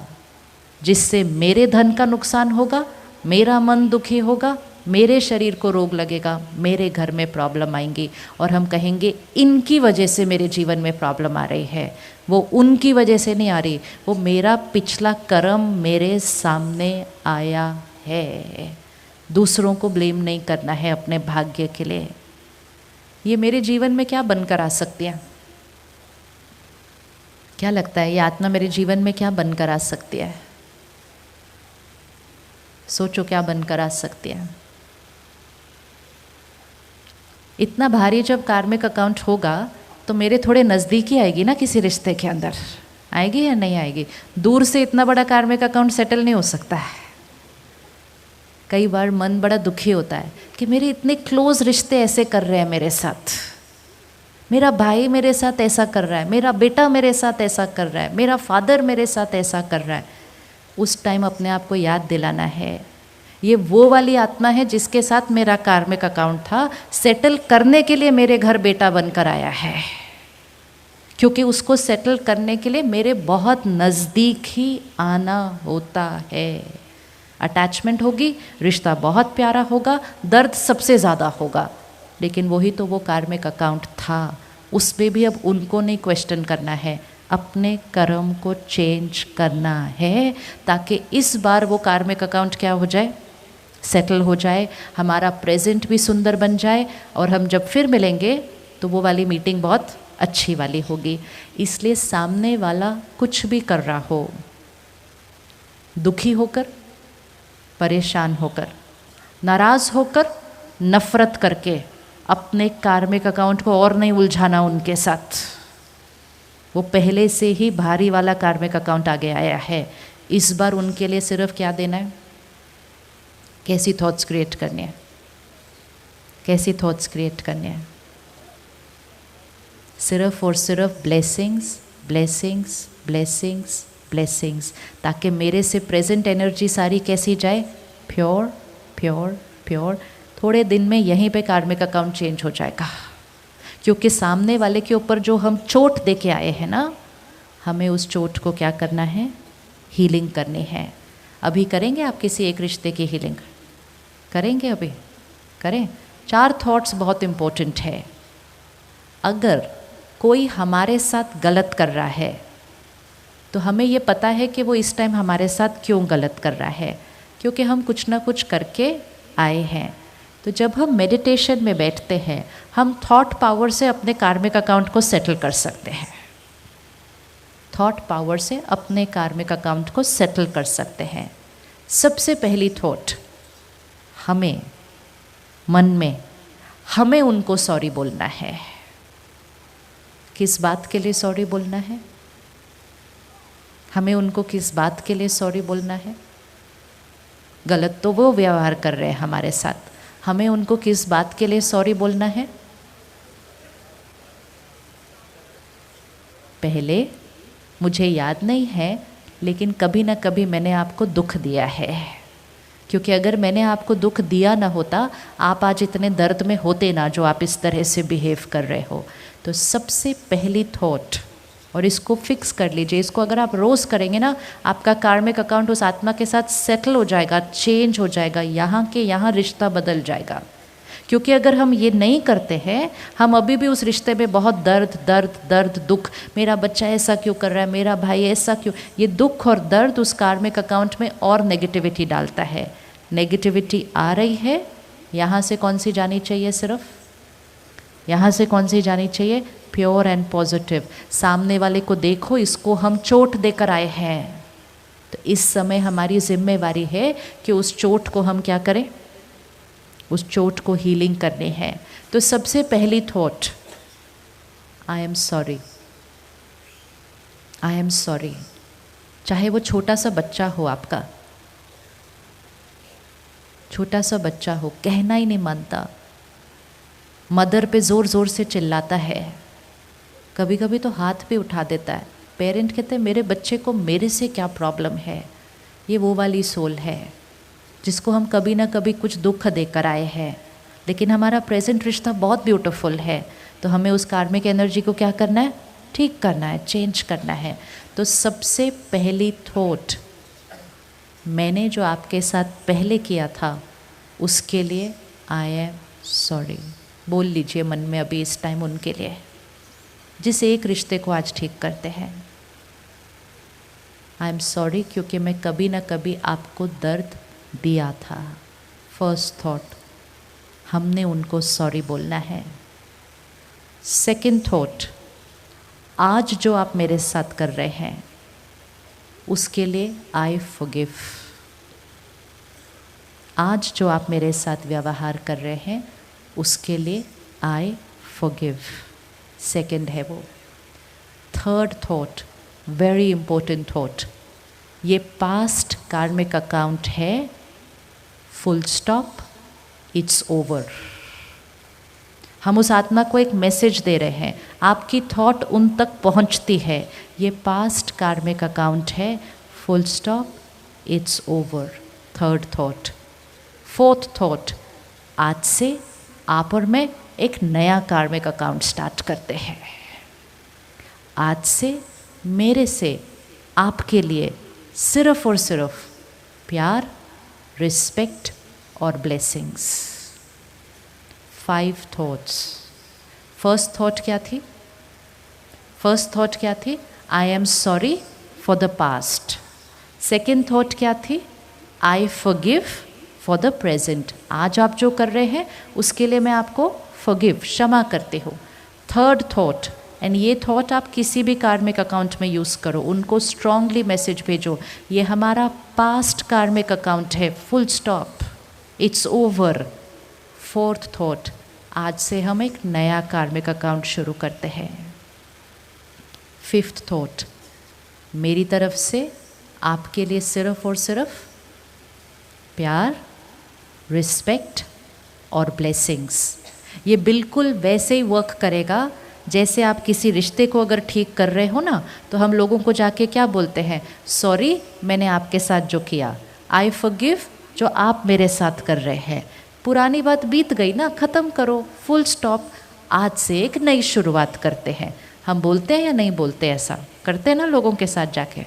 जिससे मेरे धन का नुकसान होगा, मेरा मन दुखी होगा, मेरे शरीर को रोग लगेगा, मेरे घर में प्रॉब्लम आएंगी और हम कहेंगे इनकी वजह से मेरे जीवन में प्रॉब्लम आ रही है। वो उनकी वजह से नहीं आ रही, वो मेरा पिछला कर्म मेरे सामने आया है। दूसरों को ब्लेम नहीं करना है अपने भाग्य के लिए। ये मेरे जीवन में क्या बनकर आ सकती है? क्या लगता है ये आत्मा मेरे जीवन में क्या बनकर आ सकती है? सोचो क्या बनकर आ सकती है। इतना भारी जब कार्मिक अकाउंट होगा तो मेरे थोड़े नज़दीकी आएगी ना किसी रिश्ते के अंदर, आएगी या नहीं आएगी? दूर से इतना बड़ा कार्मिक अकाउंट सेटल नहीं हो सकता है। कई बार मन बड़ा दुखी होता है कि मेरे इतने क्लोज रिश्ते ऐसे कर रहे हैं मेरे साथ, मेरा भाई मेरे साथ ऐसा कर रहा है, मेरा बेटा मेरे साथ ऐसा कर रहा है, मेरा फादर मेरे साथ ऐसा कर रहा है। उस टाइम अपने आप को याद दिलाना है ये वो वाली आत्मा है जिसके साथ मेरा कार्मिक अकाउंट था, सेटल करने के लिए मेरे घर बेटा बनकर आया है। क्योंकि उसको सेटल करने के लिए मेरे बहुत नज़दीक ही आना होता है। अटैचमेंट होगी, रिश्ता बहुत प्यारा होगा, दर्द सबसे ज़्यादा होगा, लेकिन वही तो वो कार्मिक अकाउंट था। उसमें भी अब उनको नहीं क्वेश्चन करना है, अपने कर्म को चेंज करना है ताकि इस बार वो कार्मिक अकाउंट क्या हो जाए, सेटल हो जाए, हमारा प्रेजेंट भी सुंदर बन जाए और हम जब फिर मिलेंगे तो वो वाली मीटिंग बहुत अच्छी वाली होगी। इसलिए सामने वाला कुछ भी कर रहा हो, दुखी होकर, परेशान होकर, नाराज़ होकर, नफ़रत करके अपने कार्मिक अकाउंट को और नहीं उलझाना उनके साथ। वो पहले से ही भारी वाला कार्मिक अकाउंट आगे आया है। इस बार उनके लिए सिर्फ क्या देना है, कैसी थॉट्स क्रिएट करनी है, कैसी थॉट्स क्रिएट करनी है। सिर्फ और सिर्फ ब्लेसिंग्स, ब्लेसिंग्स, ब्लेसिंग्स, ब्लेसिंग्स, ताकि मेरे से प्रेजेंट एनर्जी सारी कैसी जाए, प्योर प्योर प्योर। थोड़े दिन में यहीं पे कार्मिक अकाउंट चेंज हो जाएगा। क्योंकि सामने वाले के ऊपर जो हम चोट दे के आए हैं ना, हमें उस चोट को क्या करना है, हीलिंग करनी है। अभी करेंगे आप किसी एक रिश्ते की हीलिंग? करेंगे? अभी करें। 4 थॉट्स बहुत इम्पोर्टेंट है। अगर कोई हमारे साथ गलत कर रहा है तो हमें ये पता है कि वो इस टाइम हमारे साथ क्यों गलत कर रहा है, क्योंकि हम कुछ ना कुछ करके आए हैं। तो जब हम मेडिटेशन में बैठते हैं, हम थॉट पावर से अपने कार्मिक अकाउंट को सेटल कर सकते हैं। थॉट पावर से अपने कार्मिक अकाउंट को सेटल कर सकते हैं। सबसे पहली थॉट, हमें मन में हमें उनको सॉरी बोलना है। किस बात के लिए सॉरी बोलना है? हमें उनको किस बात के लिए सॉरी बोलना है? गलत तो वो व्यवहार कर रहे हैं हमारे साथ, हमें उनको किस बात के लिए सॉरी बोलना है? पहले मुझे याद नहीं है, लेकिन कभी ना कभी मैंने आपको दुख दिया है। क्योंकि अगर मैंने आपको दुख दिया ना होता, आप आज इतने दर्द में होते ना जो आप इस तरह से बिहेव कर रहे हो। तो सबसे पहली थॉट, और इसको फिक्स कर लीजिए, इसको अगर आप रोज़ करेंगे ना, आपका कार्मिक अकाउंट उस आत्मा के साथ सेटल हो जाएगा, चेंज हो जाएगा, यहाँ के यहाँ रिश्ता बदल जाएगा। क्योंकि अगर हम ये नहीं करते हैं, हम अभी भी उस रिश्ते में बहुत दर्द दर्द दर्द, दुख, मेरा बच्चा ऐसा क्यों कर रहा है, मेरा भाई ऐसा क्यों, ये दुख और दर्द उस कार्मिक अकाउंट में और नेगेटिविटी डालता है। नेगेटिविटी आ रही है, यहाँ से कौन सी जानी चाहिए? सिर्फ यहाँ से कौन सी जानी चाहिए? Pure and positive. सामने वाले को देखो, इसको हम चोट देकर आए हैं, तो इस समय हमारी जिम्मेवारी है कि उस चोट को हम क्या करें? उस चोट को हीलिंग करनी है। तो सबसे पहली thought, I am sorry, I am sorry. चाहे वो छोटा सा बच्चा हो, आपका छोटा सा बच्चा हो, कहना ही नहीं मानता, मदर पे ज़ोर ज़ोर से चिल्लाता है, कभी कभी तो हाथ पे उठा देता है। पेरेंट कहते हैं मेरे बच्चे को मेरे से क्या प्रॉब्लम है। ये वो वाली सोल है जिसको हम कभी ना कभी कुछ दुख देकर आए हैं, लेकिन हमारा प्रेजेंट रिश्ता बहुत ब्यूटीफुल है, तो हमें उस कार्मिक एनर्जी को क्या करना है? ठीक करना है, चेंज करना है। तो सबसे पहली थॉट, मैंने जो आपके साथ पहले किया था उसके लिए आई एम सॉरी। बोल लीजिए मन में अभी इस टाइम उनके लिए, जिस एक रिश्ते को आज ठीक करते हैं। आई एम सॉरी क्योंकि मैं कभी ना कभी आपको दर्द दिया था। फर्स्ट थॉट, हमने उनको सॉरी बोलना है। सेकंड थॉट, आज जो आप मेरे साथ कर रहे हैं उसके लिए आई फॉरगिव। आज जो आप मेरे साथ व्यवहार कर रहे हैं उसके लिए आई फॉरगिव। सेकंड है वो। Third thought, very important thought, ये पास्ट कार्मिक अकाउंट है, फुल स्टॉप, इट्स ओवर। हम उस आत्मा को एक मैसेज दे रहे हैं, आपकी थॉट उन तक पहुंचती है, ये पास्ट कार्मिक अकाउंट है, full stop, it's over. Third thought. Fourth thought, आज से आप और मैं एक नया कार्मिक अकाउंट स्टार्ट करते हैं। आज से मेरे से आपके लिए सिर्फ और सिर्फ प्यार, रिस्पेक्ट और ब्लेसिंग्स। 5 थॉट्स। फर्स्ट थॉट क्या थी? फर्स्ट थॉट क्या थी? I am sorry for the past. Second thought क्या थी? I forgive for the present. आज आप जो कर रहे हैं उसके लिए मैं आपको फॉरगिव, क्षमा करती हूँ। थर्ड थॉट, एंड ये थॉट आप किसी भी कार्मिक अकाउंट में यूज़ करो, उनको स्ट्रांगली मैसेज भेजो, ये हमारा पास्ट कार्मिक अकाउंट है, full stop, it's over. Fourth thought, आज से हम एक नया कार्मिक अकाउंट शुरू करते हैं। फिफ्थ थॉट, मेरी तरफ से आपके लिए सिर्फ और सिर्फ प्यार, रिस्पेक्ट और ब्लेसिंग्स। ये बिल्कुल वैसे ही वर्क करेगा जैसे आप किसी रिश्ते को अगर ठीक कर रहे हो ना, तो हम लोगों को जाके क्या बोलते हैं? सॉरी मैंने आपके साथ जो किया, आई फॉरगिव जो आप मेरे साथ कर रहे हैं। पुरानी बात बीत गई ना, ख़त्म करो, फुल स्टॉप, आज से एक नई शुरुआत करते हैं। हम बोलते हैं या नहीं बोलते? ऐसा करते हैं ना लोगों के साथ जाके?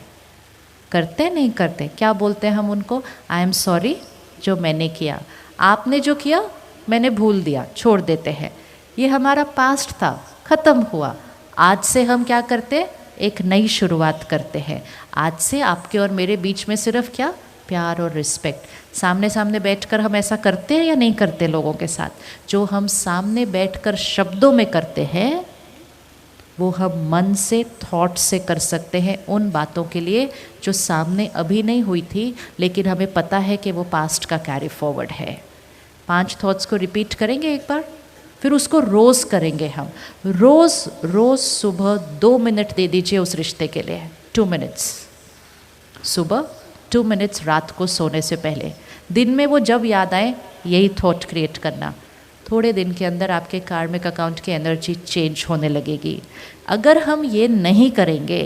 करते नहीं करते? क्या बोलते हैं हम उनको? आई एम सॉरी जो मैंने किया, आपने जो किया मैंने भूल दिया, छोड़ देते हैं। ये हमारा पास्ट था, ख़त्म हुआ। आज से हम क्या करते हैं? एक नई शुरुआत करते हैं। आज से आपके और मेरे बीच में सिर्फ क्या? प्यार और रिस्पेक्ट। सामने सामने बैठकर हम ऐसा करते हैं या नहीं करते लोगों के साथ? जो हम सामने बैठकर शब्दों में करते हैं वो हम मन से, थॉट से कर सकते हैं उन बातों के लिए जो सामने अभी नहीं हुई थी, लेकिन हमें पता है कि वो पास्ट का कैरी फॉरवर्ड है। 5 थॉट्स को रिपीट करेंगे एक बार, फिर उसको रोज़ करेंगे हम। रोज़ सुबह 2 मिनट दे दीजिए उस रिश्ते के लिए, 2 मिनट्स सुबह, 2 मिनट्स रात को सोने से पहले। दिन में वो जब याद आए यही थॉट क्रिएट करना। थोड़े दिन के अंदर आपके कार्मिक अकाउंट की एनर्जी चेंज होने लगेगी। अगर हम ये नहीं करेंगे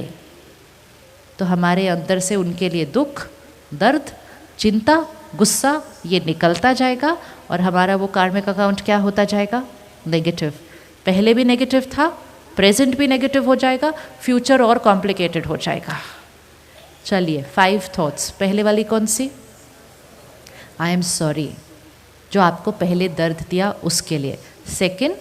तो हमारे अंदर से उनके लिए दुख, दर्द, चिंता, गुस्सा ये निकलता जाएगा और हमारा वो कार्मिक अकाउंट क्या होता जाएगा? नेगेटिव। पहले भी नेगेटिव था, प्रेजेंट भी नेगेटिव हो जाएगा, फ्यूचर और कॉम्प्लिकेटेड हो जाएगा। चलिए 5 थॉट्स। पहले वाली कौन सी? आई एम सॉरी जो आपको पहले दर्द दिया उसके लिए। सेकंड,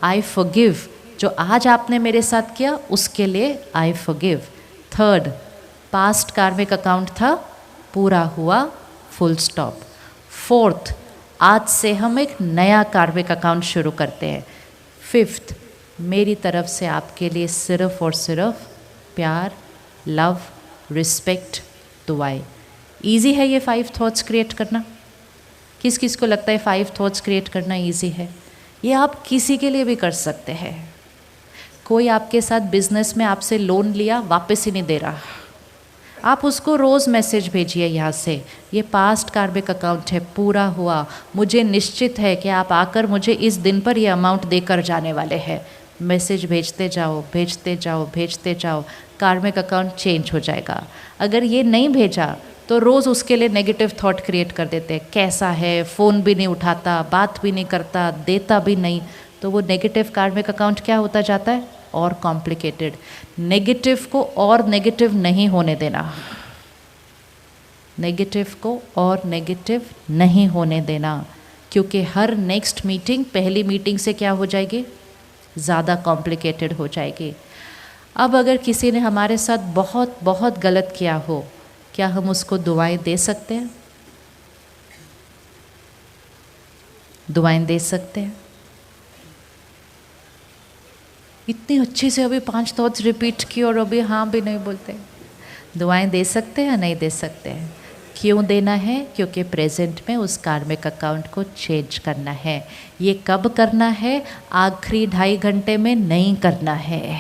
आई फॉरगिव जो आज आपने मेरे साथ किया उसके लिए आई फॉरगिव। थर्ड, पास्ट कार्मिक अकाउंट था, पूरा हुआ, फुल स्टॉप। फोर्थ, आज से हम एक नया कार्मिक अकाउंट शुरू करते हैं। 5th, मेरी तरफ से आपके लिए सिर्फ और सिर्फ प्यार, लव, रिस्पेक्ट, दुआएं। ईजी है ये 5 थॉट्स क्रिएट करना? किस किस को लगता है 5 थॉट्स क्रिएट करना ईजी है? ये आप किसी के लिए भी कर सकते हैं। कोई आपके साथ बिजनेस में आपसे लोन लिया, वापस ही नहीं दे रहा, आप उसको रोज़ मैसेज भेजिए यहाँ से, ये पास्ट कार्मिक अकाउंट है, पूरा हुआ, मुझे निश्चित है कि आप आकर मुझे इस दिन पर ये अमाउंट देकर जाने वाले हैं। मैसेज भेजते जाओ, भेजते जाओ, भेजते जाओ, कार्मिक अकाउंट चेंज हो जाएगा। अगर ये नहीं भेजा तो रोज़ उसके लिए नेगेटिव थॉट क्रिएट कर देते हैं, कैसा है, फ़ोन भी नहीं उठाता, बात भी नहीं करता, देता भी नहीं, तो वो नेगेटिव कार्मिक अकाउंट क्या होता जाता है? और कॉम्प्लिकेटेड। नेगेटिव को और नेगेटिव नहीं होने देना, नेगेटिव को और नेगेटिव नहीं होने देना, क्योंकि हर नेक्स्ट मीटिंग पहली मीटिंग से क्या हो जाएगी? ज़्यादा कॉम्प्लिकेटेड हो जाएगी। अब अगर किसी ने हमारे साथ बहुत बहुत गलत किया हो, क्या हम उसको दुआएं दे सकते हैं? दुआएं दे सकते हैं? इतनी अच्छे से अभी 5 थॉट्स रिपीट की और अभी हाँ भी नहीं बोलते। दुआएं दे सकते हैं या नहीं दे सकते हैं? क्यों देना है? क्योंकि प्रेजेंट में उस कार्मिक अकाउंट को चेंज करना है। ये कब करना है? आखिरी 2.5 घंटे में नहीं करना है,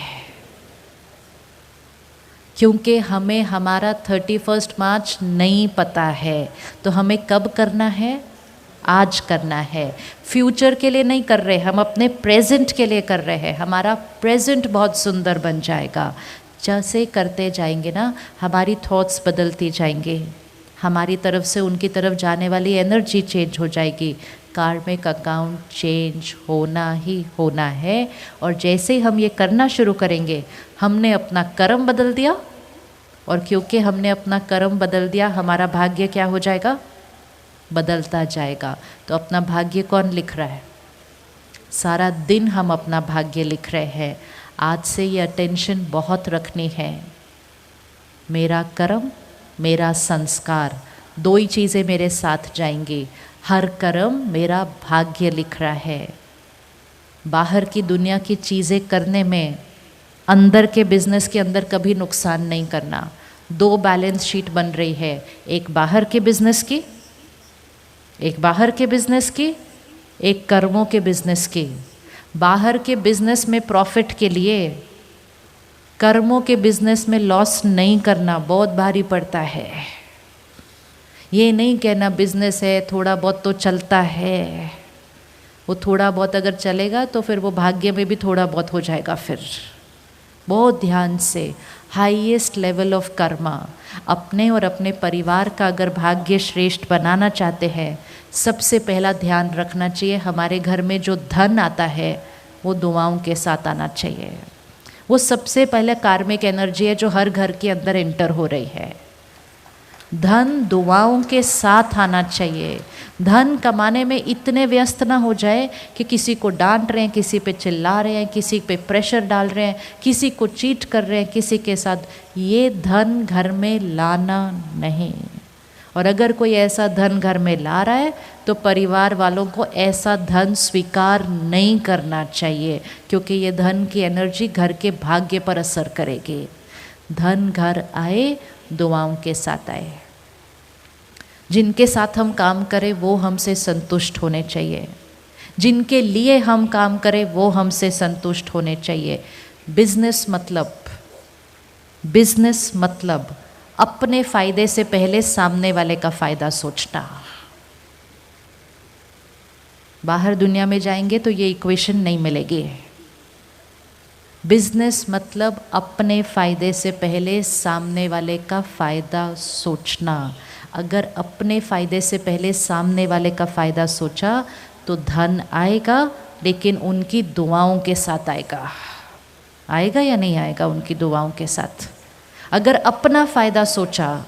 क्योंकि हमें हमारा 31 मार्च नहीं पता है। तो हमें कब करना है? आज करना है। फ्यूचर के लिए नहीं कर रहे, हम अपने प्रेजेंट के लिए कर रहे हैं। हमारा प्रेजेंट बहुत सुंदर बन जाएगा। जैसे करते जाएंगे ना, हमारी थॉट्स बदलती जाएंगे, हमारी तरफ से उनकी तरफ जाने वाली एनर्जी चेंज हो जाएगी। कार्मिक अकाउंट चेंज होना ही होना है। और जैसे ही हम ये करना शुरू करेंगे, हमने अपना कर्म बदल दिया, और क्योंकि हमने अपना कर्म बदल दिया, हमारा भाग्य क्या हो जाएगा? बदलता जाएगा। तो अपना भाग्य कौन लिख रहा है? सारा दिन हम अपना भाग्य लिख रहे हैं। आज से ये अटेंशन बहुत रखनी है। मेरा कर्म, मेरा संस्कार, 2 ही चीज़ें मेरे साथ जाएंगी। हर कर्म मेरा भाग्य लिख रहा है। बाहर की दुनिया की चीज़ें करने में अंदर के बिजनेस के अंदर कभी नुकसान नहीं करना। 2 बैलेंस शीट बन रही है, एक बाहर के बिजनेस की, एक बाहर के बिजनेस की, एक कर्मों के बिजनेस की। बाहर के बिजनेस में प्रॉफिट के लिए कर्मों के बिजनेस में लॉस नहीं करना बहुत भारी पड़ता है। ये नहीं कहना बिजनेस है थोड़ा बहुत तो चलता है, वो थोड़ा बहुत अगर चलेगा तो फिर वो भाग्य में भी थोड़ा बहुत हो जाएगा। फिर बहुत ध्यान से हाईएस्ट लेवल ऑफ कर्मा, अपने और अपने परिवार का अगर भाग्य श्रेष्ठ बनाना चाहते हैं, सबसे पहला ध्यान रखना चाहिए हमारे घर में जो धन आता है वो दुआओं के साथ आना चाहिए। वो सबसे पहले कार्मिक एनर्जी है जो हर घर के अंदर एंटर हो रही है। धन दुआओं के साथ आना चाहिए। धन कमाने में इतने व्यस्त ना हो जाए कि किसी को डांट रहे हैं, किसी पे चिल्ला रहे हैं, किसी पे प्रेशर डाल रहे हैं, किसी को चीट कर रहे हैं, किसी के साथ। ये धन घर में लाना नहीं। और अगर कोई ऐसा धन घर में ला रहा है तो परिवार वालों को ऐसा धन स्वीकार नहीं करना चाहिए, क्योंकि ये धन की एनर्जी घर के भाग्य पर असर करेगी। धन घर आए, दुआओं के साथ आए। जिनके साथ हम काम करें वो हमसे संतुष्ट होने चाहिए, जिनके लिए हम काम करें वो हमसे संतुष्ट होने चाहिए। बिजनेस मतलब अपने फायदे से पहले सामने वाले का फायदा सोचना। बाहर दुनिया में जाएंगे तो ये इक्वेशन नहीं मिलेगी। बिजनेस मतलब अपने फ़ायदे से पहले सामने वाले का फ़ायदा सोचना। अगर अपने फ़ायदे से पहले सामने वाले का फ़ायदा सोचा तो धन आएगा, लेकिन उनकी दुआओं के साथ आएगा। आएगा या नहीं आएगा? उनकी दुआओं के साथ। अगर अपना फ़ायदा सोचा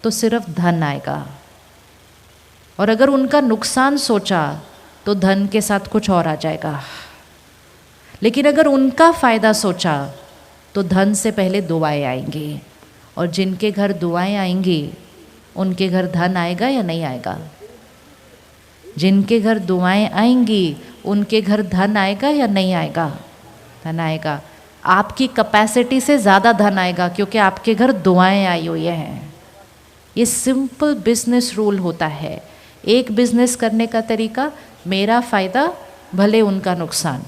तो सिर्फ धन आएगा, और अगर उनका नुकसान सोचा तो धन के साथ कुछ और आ जाएगा। लेकिन अगर उनका फ़ायदा सोचा तो धन से पहले दुआएं आएंगी, और जिनके घर दुआएं आएंगी उनके घर धन आएगा या नहीं आएगा? जिनके घर दुआएं आएंगी उनके घर धन आएगा या नहीं आएगा? धन आएगा। आपकी कैपेसिटी से ज़्यादा धन आएगा क्योंकि आपके घर दुआएं आई हुई हैं। ये सिंपल बिजनेस रूल होता है। एक बिजनेस करने का तरीका, मेरा फ़ायदा भले उनका नुकसान।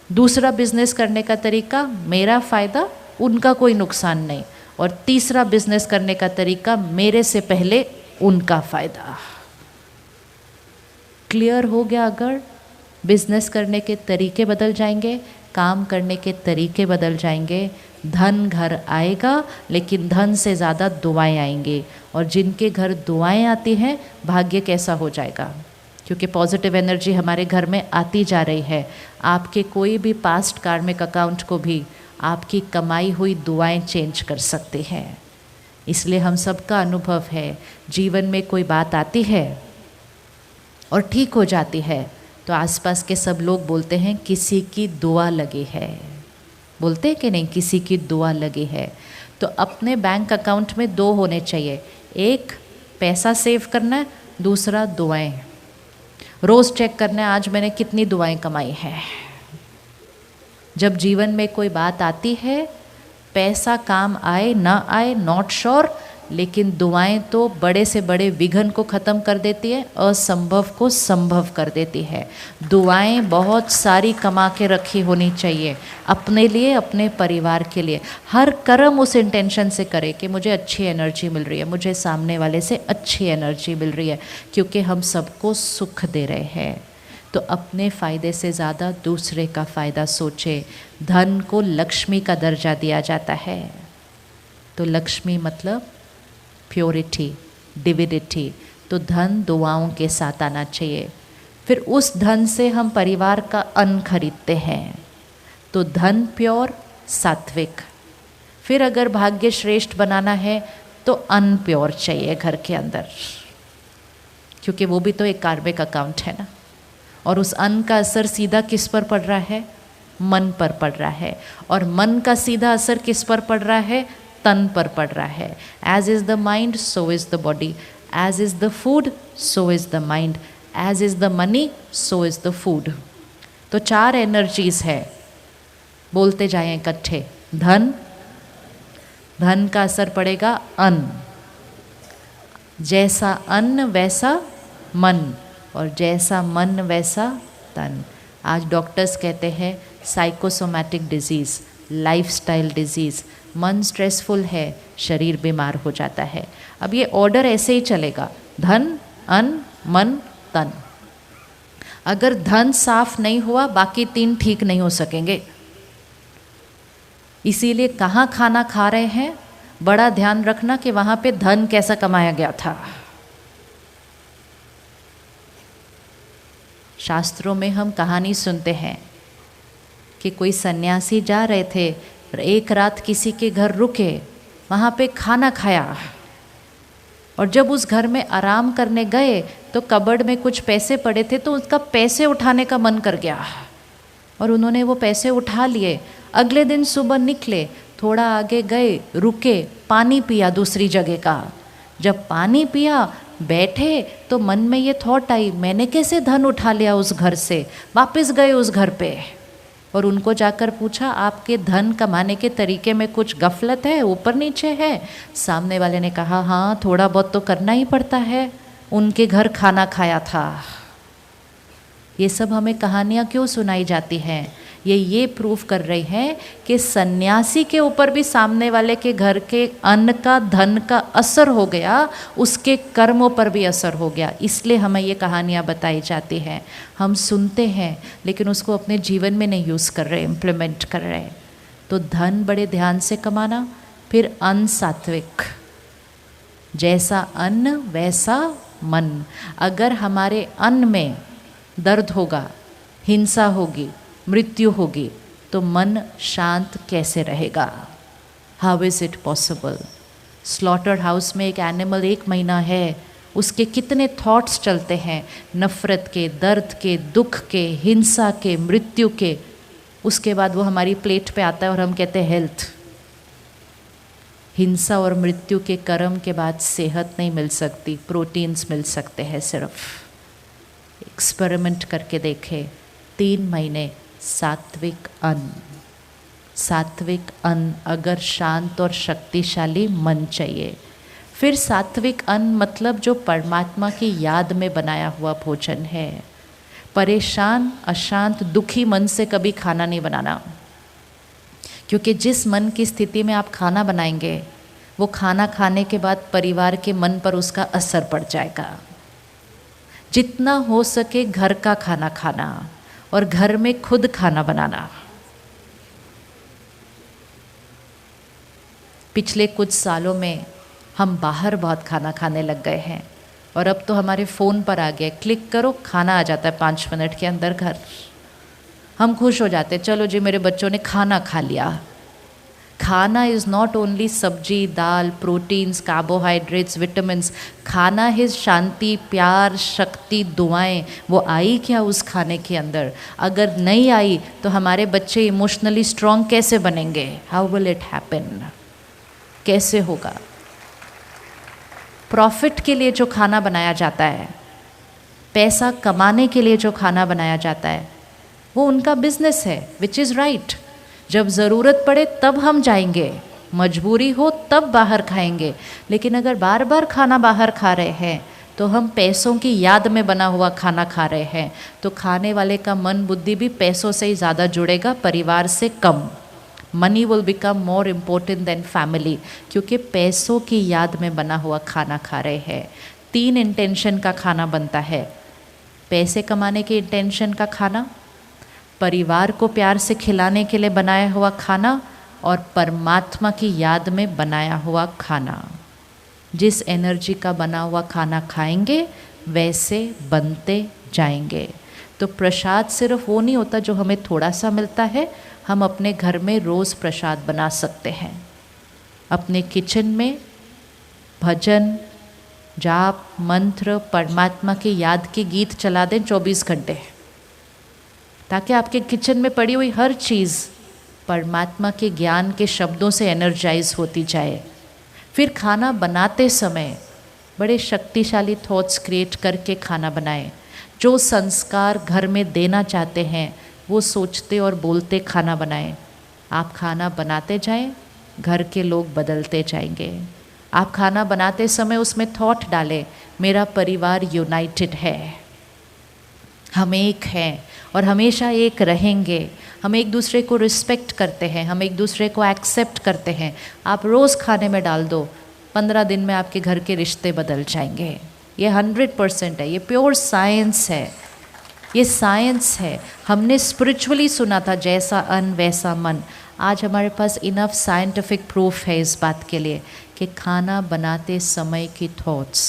दूसरा बिजनेस करने का तरीका, मेरा फ़ायदा उनका कोई नुकसान नहीं। और तीसरा बिजनेस करने का तरीका, मेरे से पहले उनका फ़ायदा। क्लियर हो गया? अगर बिजनेस करने के तरीके बदल जाएंगे, काम करने के तरीके बदल जाएंगे, धन घर आएगा, लेकिन धन से ज़्यादा दुआएं आएंगी। और जिनके घर दुआएं आती हैं, भाग्य कैसा हो जाएगा, क्योंकि पॉजिटिव एनर्जी हमारे घर में आती जा रही है। आपके कोई भी पास्ट कार्मिक अकाउंट को भी आपकी कमाई हुई दुआएं चेंज कर सकती हैं। इसलिए हम सबका अनुभव है, जीवन में कोई बात आती है और ठीक हो जाती है तो आसपास के सब लोग बोलते हैं किसी की दुआ लगी है। बोलते हैं कि नहीं, किसी की दुआ लगी है। तो अपने बैंक अकाउंट में दो होने चाहिए, एक पैसा सेव करना है, दूसरा दुआएं। रोज़ चेक करना है आज मैंने कितनी दुआएं कमाई हैं। जब जीवन में कोई बात आती है, पैसा काम आए ना आए नॉट श्योर, लेकिन दुआएं तो बड़े से बड़े विघ्न को ख़त्म कर देती है, असंभव को संभव कर देती है। दुआएं बहुत सारी कमा के रखी होनी चाहिए, अपने लिए, अपने परिवार के लिए। हर कर्म उस इंटेंशन से करे कि मुझे अच्छी एनर्जी मिल रही है, मुझे सामने वाले से अच्छी एनर्जी मिल रही है, क्योंकि हम सबको सुख दे रहे हैं। तो अपने फ़ायदे से ज़्यादा दूसरे का फ़ायदा सोचे। धन को लक्ष्मी का दर्जा दिया जाता है। तो लक्ष्मी मतलब प्योरिटी, डिविनिटी। तो धन दुआओं के साथ आना चाहिए। फिर उस धन से हम परिवार का अन्न खरीदते हैं। तो धन प्योर, सात्विक। फिर अगर भाग्य श्रेष्ठ बनाना है तो अन्न प्योर चाहिए घर के अंदर, क्योंकि वो भी तो एक कार्मिक अकाउंट है ना। और उस अन्न का असर सीधा किस पर पड़ रहा है? मन पर पड़ रहा है। और मन का सीधा असर किस पर पड़ रहा है? तन पर पड़ रहा है। As is the mind so is the body, as is the food so is the mind, as is the money so is the food. तो चार एनर्जीज है, बोलते जाएं इकट्ठे। धन, धन का असर पड़ेगा अन्न, जैसा अन्न वैसा मन, और जैसा मन वैसा तन। आज डॉक्टर्स कहते हैं साइकोसोमैटिक डिजीज़, लाइफस्टाइल डिजीज़। मन स्ट्रेसफुल है, शरीर बीमार हो जाता है। अब ये ऑर्डर ऐसे ही चलेगा, धन, अन्न, मन, तन। अगर धन साफ नहीं हुआ, बाकी तीन ठीक नहीं हो सकेंगे। इसीलिए कहाँ खाना खा रहे हैं, बड़ा ध्यान रखना कि वहाँ पे धन कैसा कमाया गया था। शास्त्रों में हम कहानी सुनते हैं कि कोई सन्यासी जा रहे थे और एक रात किसी के घर रुके, वहाँ पे खाना खाया। और जब उस घर में आराम करने गए तो कबर्ड में कुछ पैसे पड़े थे, तो उसका पैसे उठाने का मन कर गया और उन्होंने वो पैसे उठा लिए। अगले दिन सुबह निकले, थोड़ा आगे गए, रुके, पानी पिया दूसरी जगह का। जब पानी पिया, बैठे, तो मन में ये थॉट आई, मैंने कैसे धन उठा लिया उस घर से। वापस गए उस घर पे और उनको जाकर पूछा, आपके धन कमाने के तरीके में कुछ गफलत है, ऊपर नीचे है? सामने वाले ने कहा, हाँ थोड़ा बहुत तो करना ही पड़ता है, उनके घर खाना खाया था। ये सब हमें कहानियाँ क्यों सुनाई जाती हैं? ये प्रूफ कर रही है कि सन्यासी के ऊपर भी सामने वाले के घर के अन्न का, धन का असर हो गया, उसके कर्मों पर भी असर हो गया। इसलिए हमें ये कहानियाँ बताई जाती हैं। हम सुनते हैं लेकिन उसको अपने जीवन में नहीं यूज़ कर रहे, इम्प्लीमेंट कर रहे। तो धन बड़े ध्यान से कमाना। फिर अन्न सात्विक, जैसा अन्न वैसा मन। अगर हमारे अन्न में दर्द होगा, हिंसा होगी, मृत्यु होगी, तो मन शांत कैसे रहेगा? How is it possible? Slaughter house में एक एनिमल 1 महीना है, उसके कितने थॉट्स चलते हैं, नफ़रत के, दर्द के, दुख के, हिंसा के, मृत्यु के। उसके बाद वो हमारी प्लेट पे आता है और हम कहते हैं हेल्थ। हिंसा और मृत्यु के कर्म के बाद सेहत नहीं मिल सकती, प्रोटीन्स मिल सकते हैं सिर्फ। एक्सपेरिमेंट करके देखें, 3 महीने सात्विक अन्न। सात्विक अन्न अगर शांत और शक्तिशाली मन चाहिए। फिर सात्विक अन्न मतलब जो परमात्मा की याद में बनाया हुआ भोजन है। परेशान, अशांत, दुखी मन से कभी खाना नहीं बनाना, क्योंकि जिस मन की स्थिति में आप खाना बनाएंगे वो खाना खाने के बाद परिवार के मन पर उसका असर पड़ जाएगा। जितना हो सके घर का खाना खाना और घर में खुद खाना बनाना। पिछले कुछ सालों में हम बाहर बहुत खाना खाने लग गए हैं और अब तो हमारे फ़ोन पर आ गया, क्लिक करो खाना आ जाता है 5 मिनट के अंदर घर। हम खुश हो जाते, चलो जी मेरे बच्चों ने खाना खा लिया। खाना इज़ नॉट ओनली सब्जी, दाल, प्रोटीन्स, कार्बोहाइड्रेट्स, विटामिन्स। खाना है शांति, प्यार, शक्ति, दुआएं। वो आई क्या उस खाने के अंदर? अगर नहीं आई तो हमारे बच्चे इमोशनली स्ट्रॉन्ग कैसे बनेंगे? How will it happen? कैसे होगा? प्रॉफिट के लिए जो खाना बनाया जाता है, पैसा कमाने के लिए जो खाना बनाया जाता है, वो उनका बिजनेस है, विच इज़ राइट। जब ज़रूरत पड़े तब हम जाएंगे, मजबूरी हो तब बाहर खाएंगे। लेकिन अगर बार बार खाना बाहर खा रहे हैं तो हम पैसों की याद में बना हुआ खाना खा रहे हैं, तो खाने वाले का मन बुद्धि भी पैसों से ही ज़्यादा जुड़ेगा, परिवार से कम। Money will become more important than family, क्योंकि पैसों की याद में बना हुआ खाना खा रहे हैं। 3 इंटेंशन का खाना बनता है। पैसे कमाने के इंटेंशन का खाना, परिवार को प्यार से खिलाने के लिए बनाया हुआ खाना, और परमात्मा की याद में बनाया हुआ खाना। जिस एनर्जी का बना हुआ खाना खाएंगे वैसे बनते जाएंगे। तो प्रसाद सिर्फ वो नहीं होता जो हमें थोड़ा सा मिलता है। हम अपने घर में रोज़ प्रसाद बना सकते हैं। अपने किचन में भजन, जाप, मंत्र, परमात्मा की याद के गीत चला दें 24 घंटे, ताकि आपके किचन में पड़ी हुई हर चीज़ परमात्मा के ज्ञान के शब्दों से एनर्जाइज होती जाए। फिर खाना बनाते समय बड़े शक्तिशाली थॉट्स क्रिएट करके खाना बनाएं। जो संस्कार घर में देना चाहते हैं वो सोचते और बोलते खाना बनाएं। आप खाना बनाते जाएं, घर के लोग बदलते जाएंगे। आप खाना बनाते समय उसमें थॉट डालें, मेरा परिवार यूनाइटेड है, हम एक हैं और हमेशा एक रहेंगे। हम एक दूसरे को रिस्पेक्ट करते हैं, हम एक दूसरे को एक्सेप्ट करते हैं। आप रोज़ खाने में डाल दो, 15 दिन में आपके घर के रिश्ते बदल जाएंगे। ये 100% है, ये प्योर साइंस है, ये साइंस है। हमने स्पिरिचुअली सुना था जैसा अन्न वैसा मन। आज हमारे पास इनफ साइंटिफिक प्रूफ है इस बात के लिए कि खाना बनाते समय की थॉट्स,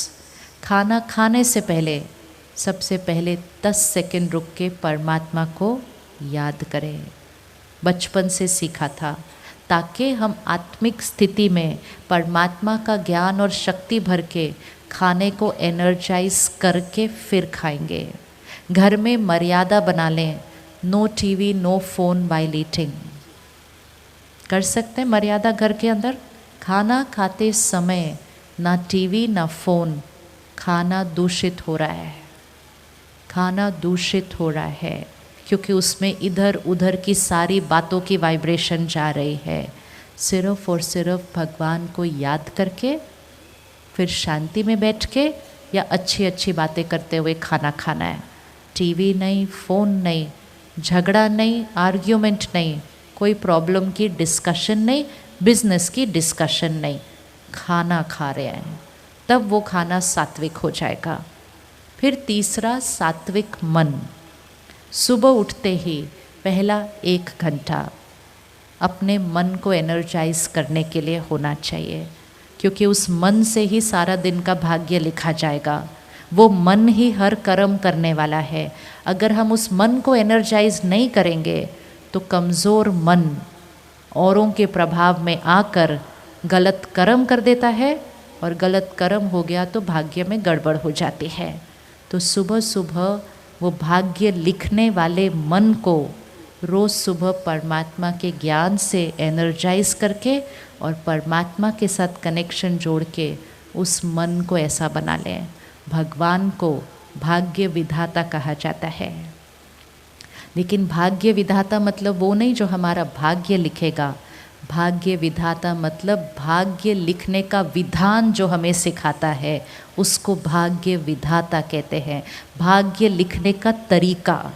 खाना खाने से पहले सबसे पहले 10 सेकंड रुक के परमात्मा को याद करें। बचपन से सीखा था, ताकि हम आत्मिक स्थिति में परमात्मा का ज्ञान और शक्ति भर के खाने को एनर्जाइज करके फिर खाएंगे। घर में मर्यादा बना लें, no TV, no phone while eating. कर सकते हैं मर्यादा घर के अंदर? खाना खाते समय ना टीवी ना फोन। खाना दूषित हो रहा है, खाना दूषित हो रहा है, क्योंकि उसमें इधर उधर की सारी बातों की वाइब्रेशन जा रही है। सिर्फ और सिर्फ भगवान को याद करके फिर शांति में बैठ के या अच्छी अच्छी बातें करते हुए खाना खाना है। टीवी नहीं, फ़ोन नहीं, झगड़ा नहीं, आर्ग्यूमेंट नहीं, कोई प्रॉब्लम की डिस्कशन नहीं, बिजनेस की डिस्कशन नहीं। खाना खा रहे हैं, तब वो खाना सात्विक हो जाएगा। फिर तीसरा, सात्विक मन। सुबह उठते ही पहला 1 घंटा अपने मन को एनर्जाइज करने के लिए होना चाहिए, क्योंकि उस मन से ही सारा दिन का भाग्य लिखा जाएगा। वो मन ही हर कर्म करने वाला है। अगर हम उस मन को एनर्जाइज नहीं करेंगे तो कमज़ोर मन औरों के प्रभाव में आकर गलत कर्म कर देता है, और गलत कर्म हो गया तो भाग्य में गड़बड़ हो जाती है। तो सुबह सुबह वो भाग्य लिखने वाले मन को रोज़ सुबह परमात्मा के ज्ञान से एनर्जाइज करके और परमात्मा के साथ कनेक्शन जोड़ के उस मन को ऐसा बना लें। भगवान को भाग्य विधाता कहा जाता है। लेकिन भाग्य विधाता मतलब वो नहीं जो हमारा भाग्य लिखेगा। भाग्य विधाता मतलब भाग्य लिखने का विधान जो हमें सिखाता है उसको भाग्य विधाता कहते हैं। भाग्य लिखने का तरीका,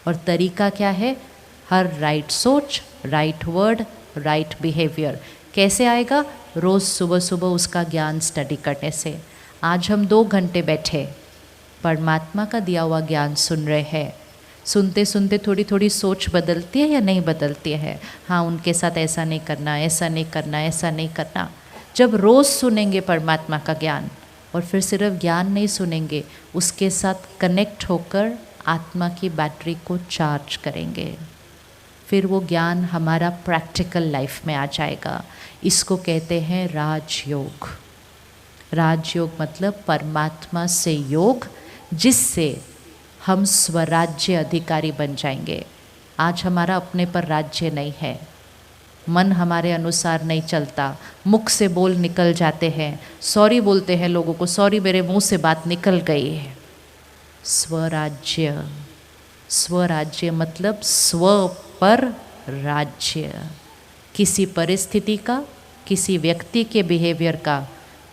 और तरीका क्या है? हर राइट सोच, राइट वर्ड, राइट बिहेवियर। कैसे आएगा? रोज़ सुबह सुबह उसका ज्ञान स्टडी करने से। आज हम 2 घंटे बैठे परमात्मा का दिया हुआ ज्ञान सुन रहे हैं। सुनते सुनते थोड़ी थोड़ी सोच बदलती है या नहीं बदलती है? हाँ, उनके साथ ऐसा नहीं करना, ऐसा नहीं करना, ऐसा नहीं करना। जब रोज़ सुनेंगे परमात्मा का ज्ञान, और फिर सिर्फ ज्ञान नहीं सुनेंगे, उसके साथ कनेक्ट होकर आत्मा की बैटरी को चार्ज करेंगे, फिर वो ज्ञान हमारा प्रैक्टिकल लाइफ में आ जाएगा। इसको कहते हैं राजयोग। राजयोग मतलब परमात्मा से योग, जिससे हम स्वराज्य अधिकारी बन जाएंगे। आज हमारा अपने पर राज्य नहीं है, मन हमारे अनुसार नहीं चलता, मुख से बोल निकल जाते हैं, सॉरी बोलते हैं लोगों को, सॉरी मेरे मुंह से बात निकल गई है। स्वराज्य, स्वराज्य मतलब स्व पर राज्य। किसी परिस्थिति का, किसी व्यक्ति के बिहेवियर का,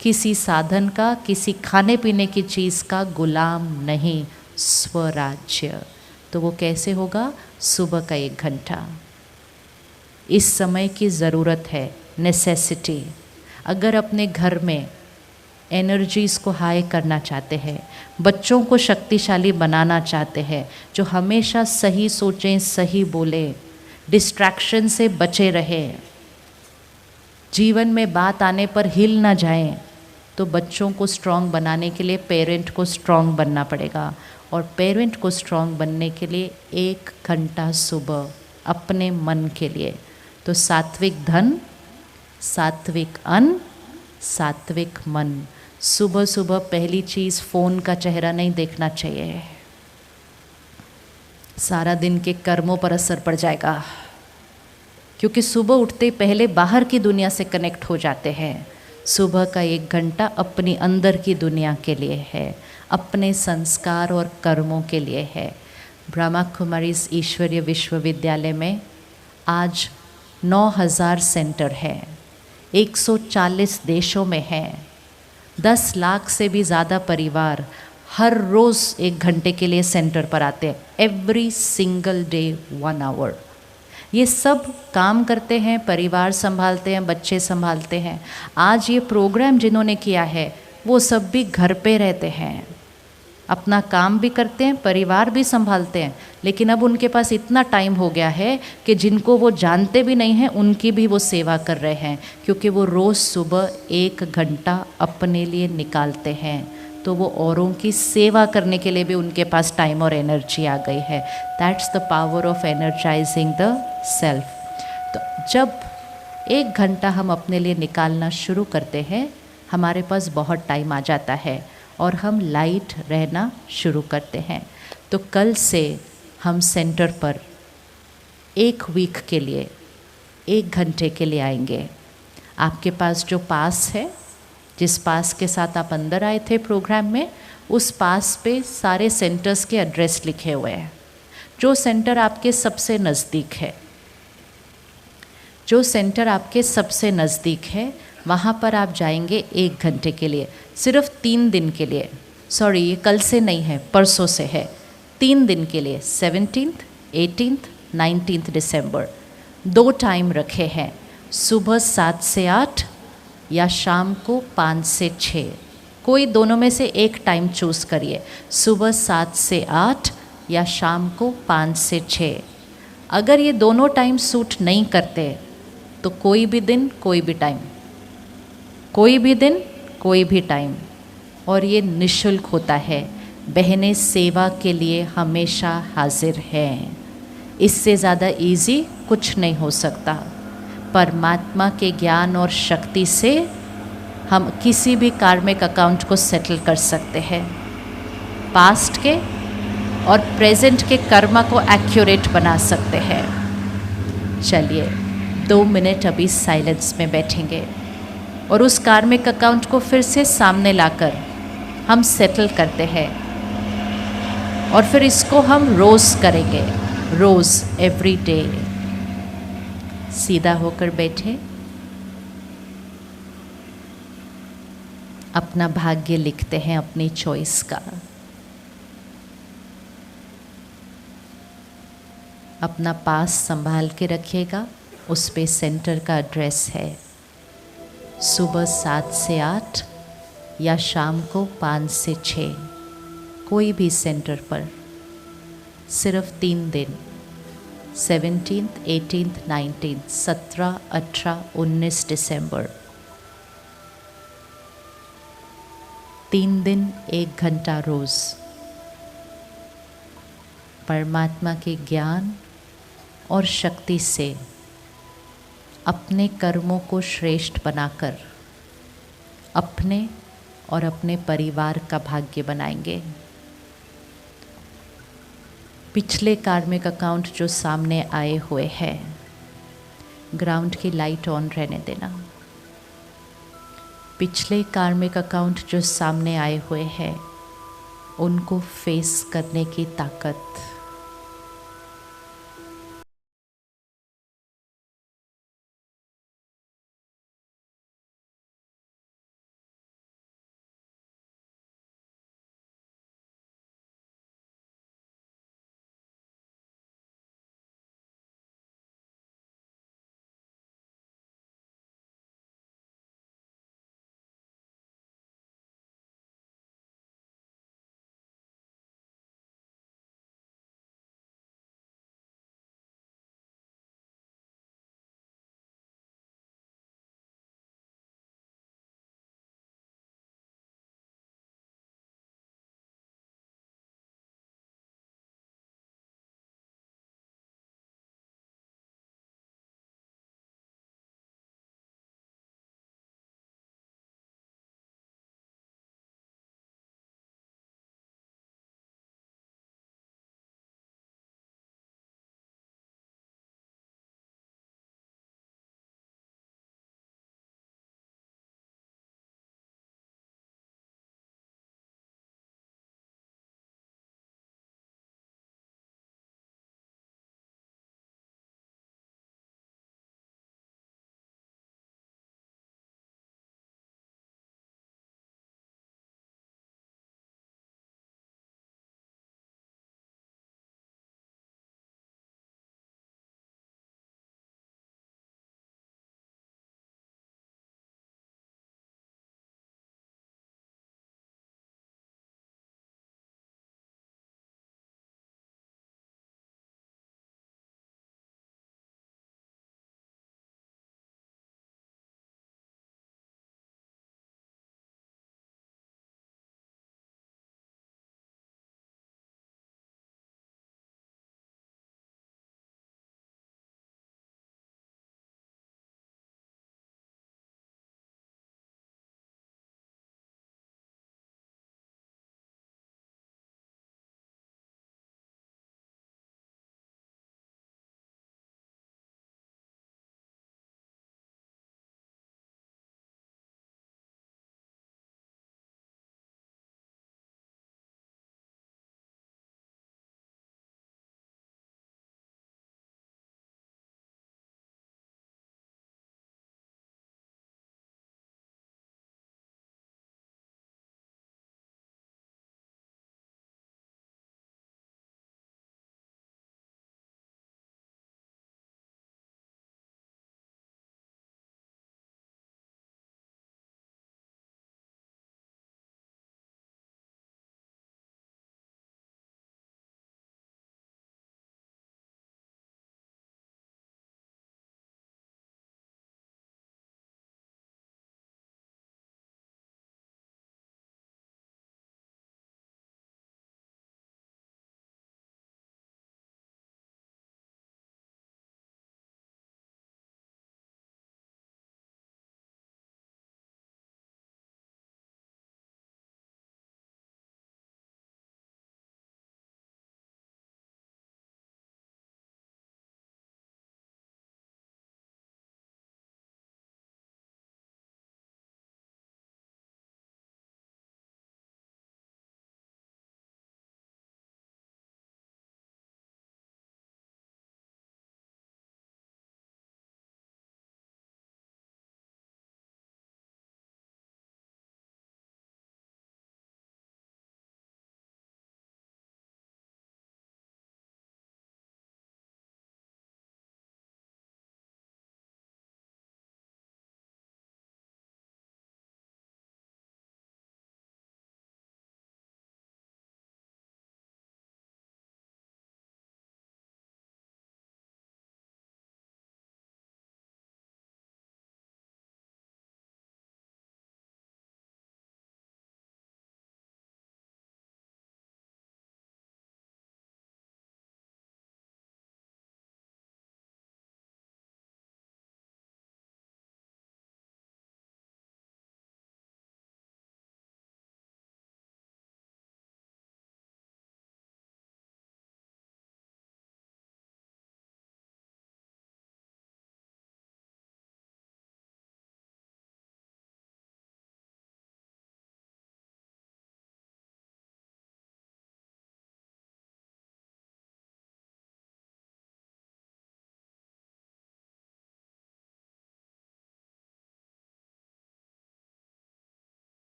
किसी साधन का, किसी खाने पीने की चीज़ का गुलाम नहीं, स्वराज्य। तो वो कैसे होगा? सुबह का 1 घंटा। इस समय की ज़रूरत है, नेसेसिटी। अगर अपने घर में एनर्जीज़ को हाई करना चाहते हैं, बच्चों को शक्तिशाली बनाना चाहते हैं, जो हमेशा सही सोचें, सही बोलें, डिस्ट्रैक्शन से बचे रहें, जीवन में बात आने पर हिल ना जाएं, तो बच्चों को स्ट्रॉन्ग बनाने के लिए पेरेंट को स्ट्रॉन्ग बनना पड़ेगा। और पेरेंट को स्ट्रॉन्ग बनने के लिए 1 घंटा सुबह अपने मन के लिए। तो सात्विक धन, सात्विक अन्न, सात्विक मन। सुबह सुबह पहली चीज़ फ़ोन का चेहरा नहीं देखना चाहिए, सारा दिन के कर्मों पर असर पड़ जाएगा। क्योंकि सुबह उठते ही पहले बाहर की दुनिया से कनेक्ट हो जाते हैं। सुबह का 1 घंटा अपनी अंदर की दुनिया के लिए है, अपने संस्कार और कर्मों के लिए है। ब्रह्मा कुमारीज ईश्वरीय विश्वविद्यालय में आज 9000 सेंटर है, 140 देशों में है, 10 लाख से भी ज़्यादा परिवार हर रोज़ 1 घंटे के लिए सेंटर पर आते हैं। Every single day 1 hour. ये सब काम करते हैं, परिवार संभालते हैं, बच्चे संभालते हैं। आज ये प्रोग्राम जिन्होंने किया है वो सब भी घर पे रहते हैं, अपना काम भी करते हैं, परिवार भी संभालते हैं। लेकिन अब उनके पास इतना टाइम हो गया है कि जिनको वो जानते भी नहीं हैं उनकी भी वो सेवा कर रहे हैं, क्योंकि वो रोज़ सुबह 1 घंटा अपने लिए निकालते हैं। तो वो औरों की सेवा करने के लिए भी उनके पास टाइम और एनर्जी आ गई है। That's the power of energising the self. तो जब 1 घंटा हम अपने लिए निकालना शुरू करते हैं, हमारे पास बहुत टाइम आ जाता है और हम लाइट रहना शुरू करते हैं। तो कल से हम सेंटर पर 1 वीक के लिए 1 घंटे के लिए आएंगे। आपके पास जो पास है, जिस पास के साथ आप अंदर आए थे प्रोग्राम में, उस पास पे सारे सेंटर्स के एड्रेस लिखे हुए हैं। जो सेंटर आपके सबसे नज़दीक है, जो सेंटर आपके सबसे नज़दीक है, वहाँ पर आप जाएंगे 1 घंटे के लिए, सिर्फ 3 दिन के लिए। सॉरी, ये कल से नहीं है, परसों से है। 3 दिन के लिए, 17th, 18th, 19th दिसंबर। 2 टाइम रखे हैं, सुबह 7 से 8 या शाम को 5 से 6। कोई दोनों में से एक टाइम चूज़ करिए, सुबह 7 से 8 या शाम को 5 से 6। अगर ये दोनों टाइम सूट नहीं करते तो कोई भी दिन, कोई भी टाइम, कोई भी दिन, कोई भी टाइम। और ये निःशुल्क होता है। बहनें सेवा के लिए हमेशा हाजिर हैं। इससे ज़्यादा इजी कुछ नहीं हो सकता। परमात्मा के ज्ञान और शक्ति से हम किसी भी कार्मिक अकाउंट को सेटल कर सकते हैं। पास्ट के और प्रेजेंट के कर्मा को एक्यूरेट बना सकते हैं। चलिए 2 मिनट अभी साइलेंस में बैठेंगे और उस कार्मिक अकाउंट को फिर से सामने लाकर हम सेटल करते हैं। और फिर इसको हम रोज़ करेंगे। रोज एवरी डे सीधा होकर बैठे, अपना भाग्य लिखते हैं अपनी चॉइस का। अपना पास संभाल के रखिएगा, उस पे सेंटर का एड्रेस है। सुबह 7 से 8 या शाम को 5 से 6, कोई भी सेंटर पर। सिर्फ 3 दिन, 17th, 18th, 19th, 17, 18, 19 दिसंबर। 3 दिन 1 घंटा रोज परमात्मा के ज्ञान और शक्ति से अपने कर्मों को श्रेष्ठ बनाकर अपने और अपने परिवार का भाग्य बनाएंगे। पिछले कार्मिक अकाउंट जो सामने आए हुए हैं, ग्राउंड की लाइट ऑन रहने देना। पिछले कार्मिक अकाउंट जो सामने आए हुए हैं, उनको फेस करने की ताकत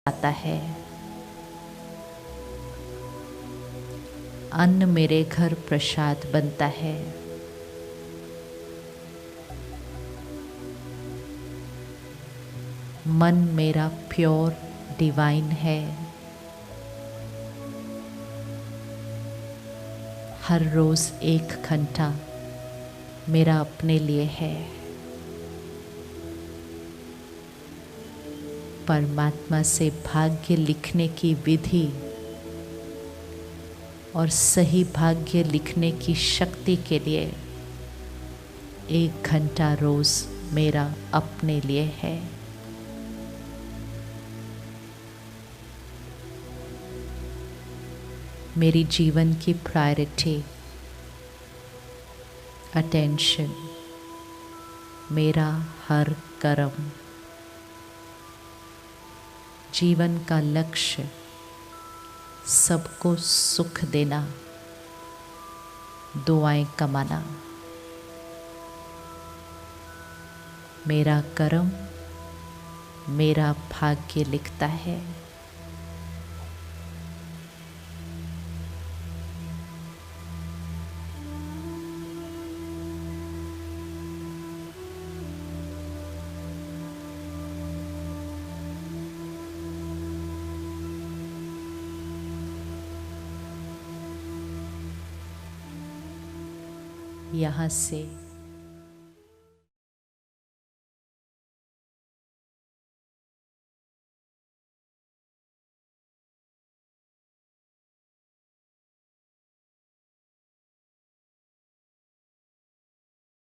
आता है। अन्न मेरे घर प्रसाद बनता है। मन मेरा प्योर डिवाइन है। हर रोज 1 घंटा मेरा अपने लिए है। परमात्मा से भाग्य लिखने की विधि और सही भाग्य लिखने की शक्ति के लिए 1 घंटा रोज मेरा अपने लिए है। मेरी जीवन की प्रायोरिटी अटेंशन, मेरा हर कर्म, जीवन का लक्ष्य सबको सुख देना, दुआएं कमाना। मेरा कर्म मेरा भाग्य लिखता है। यहाँ से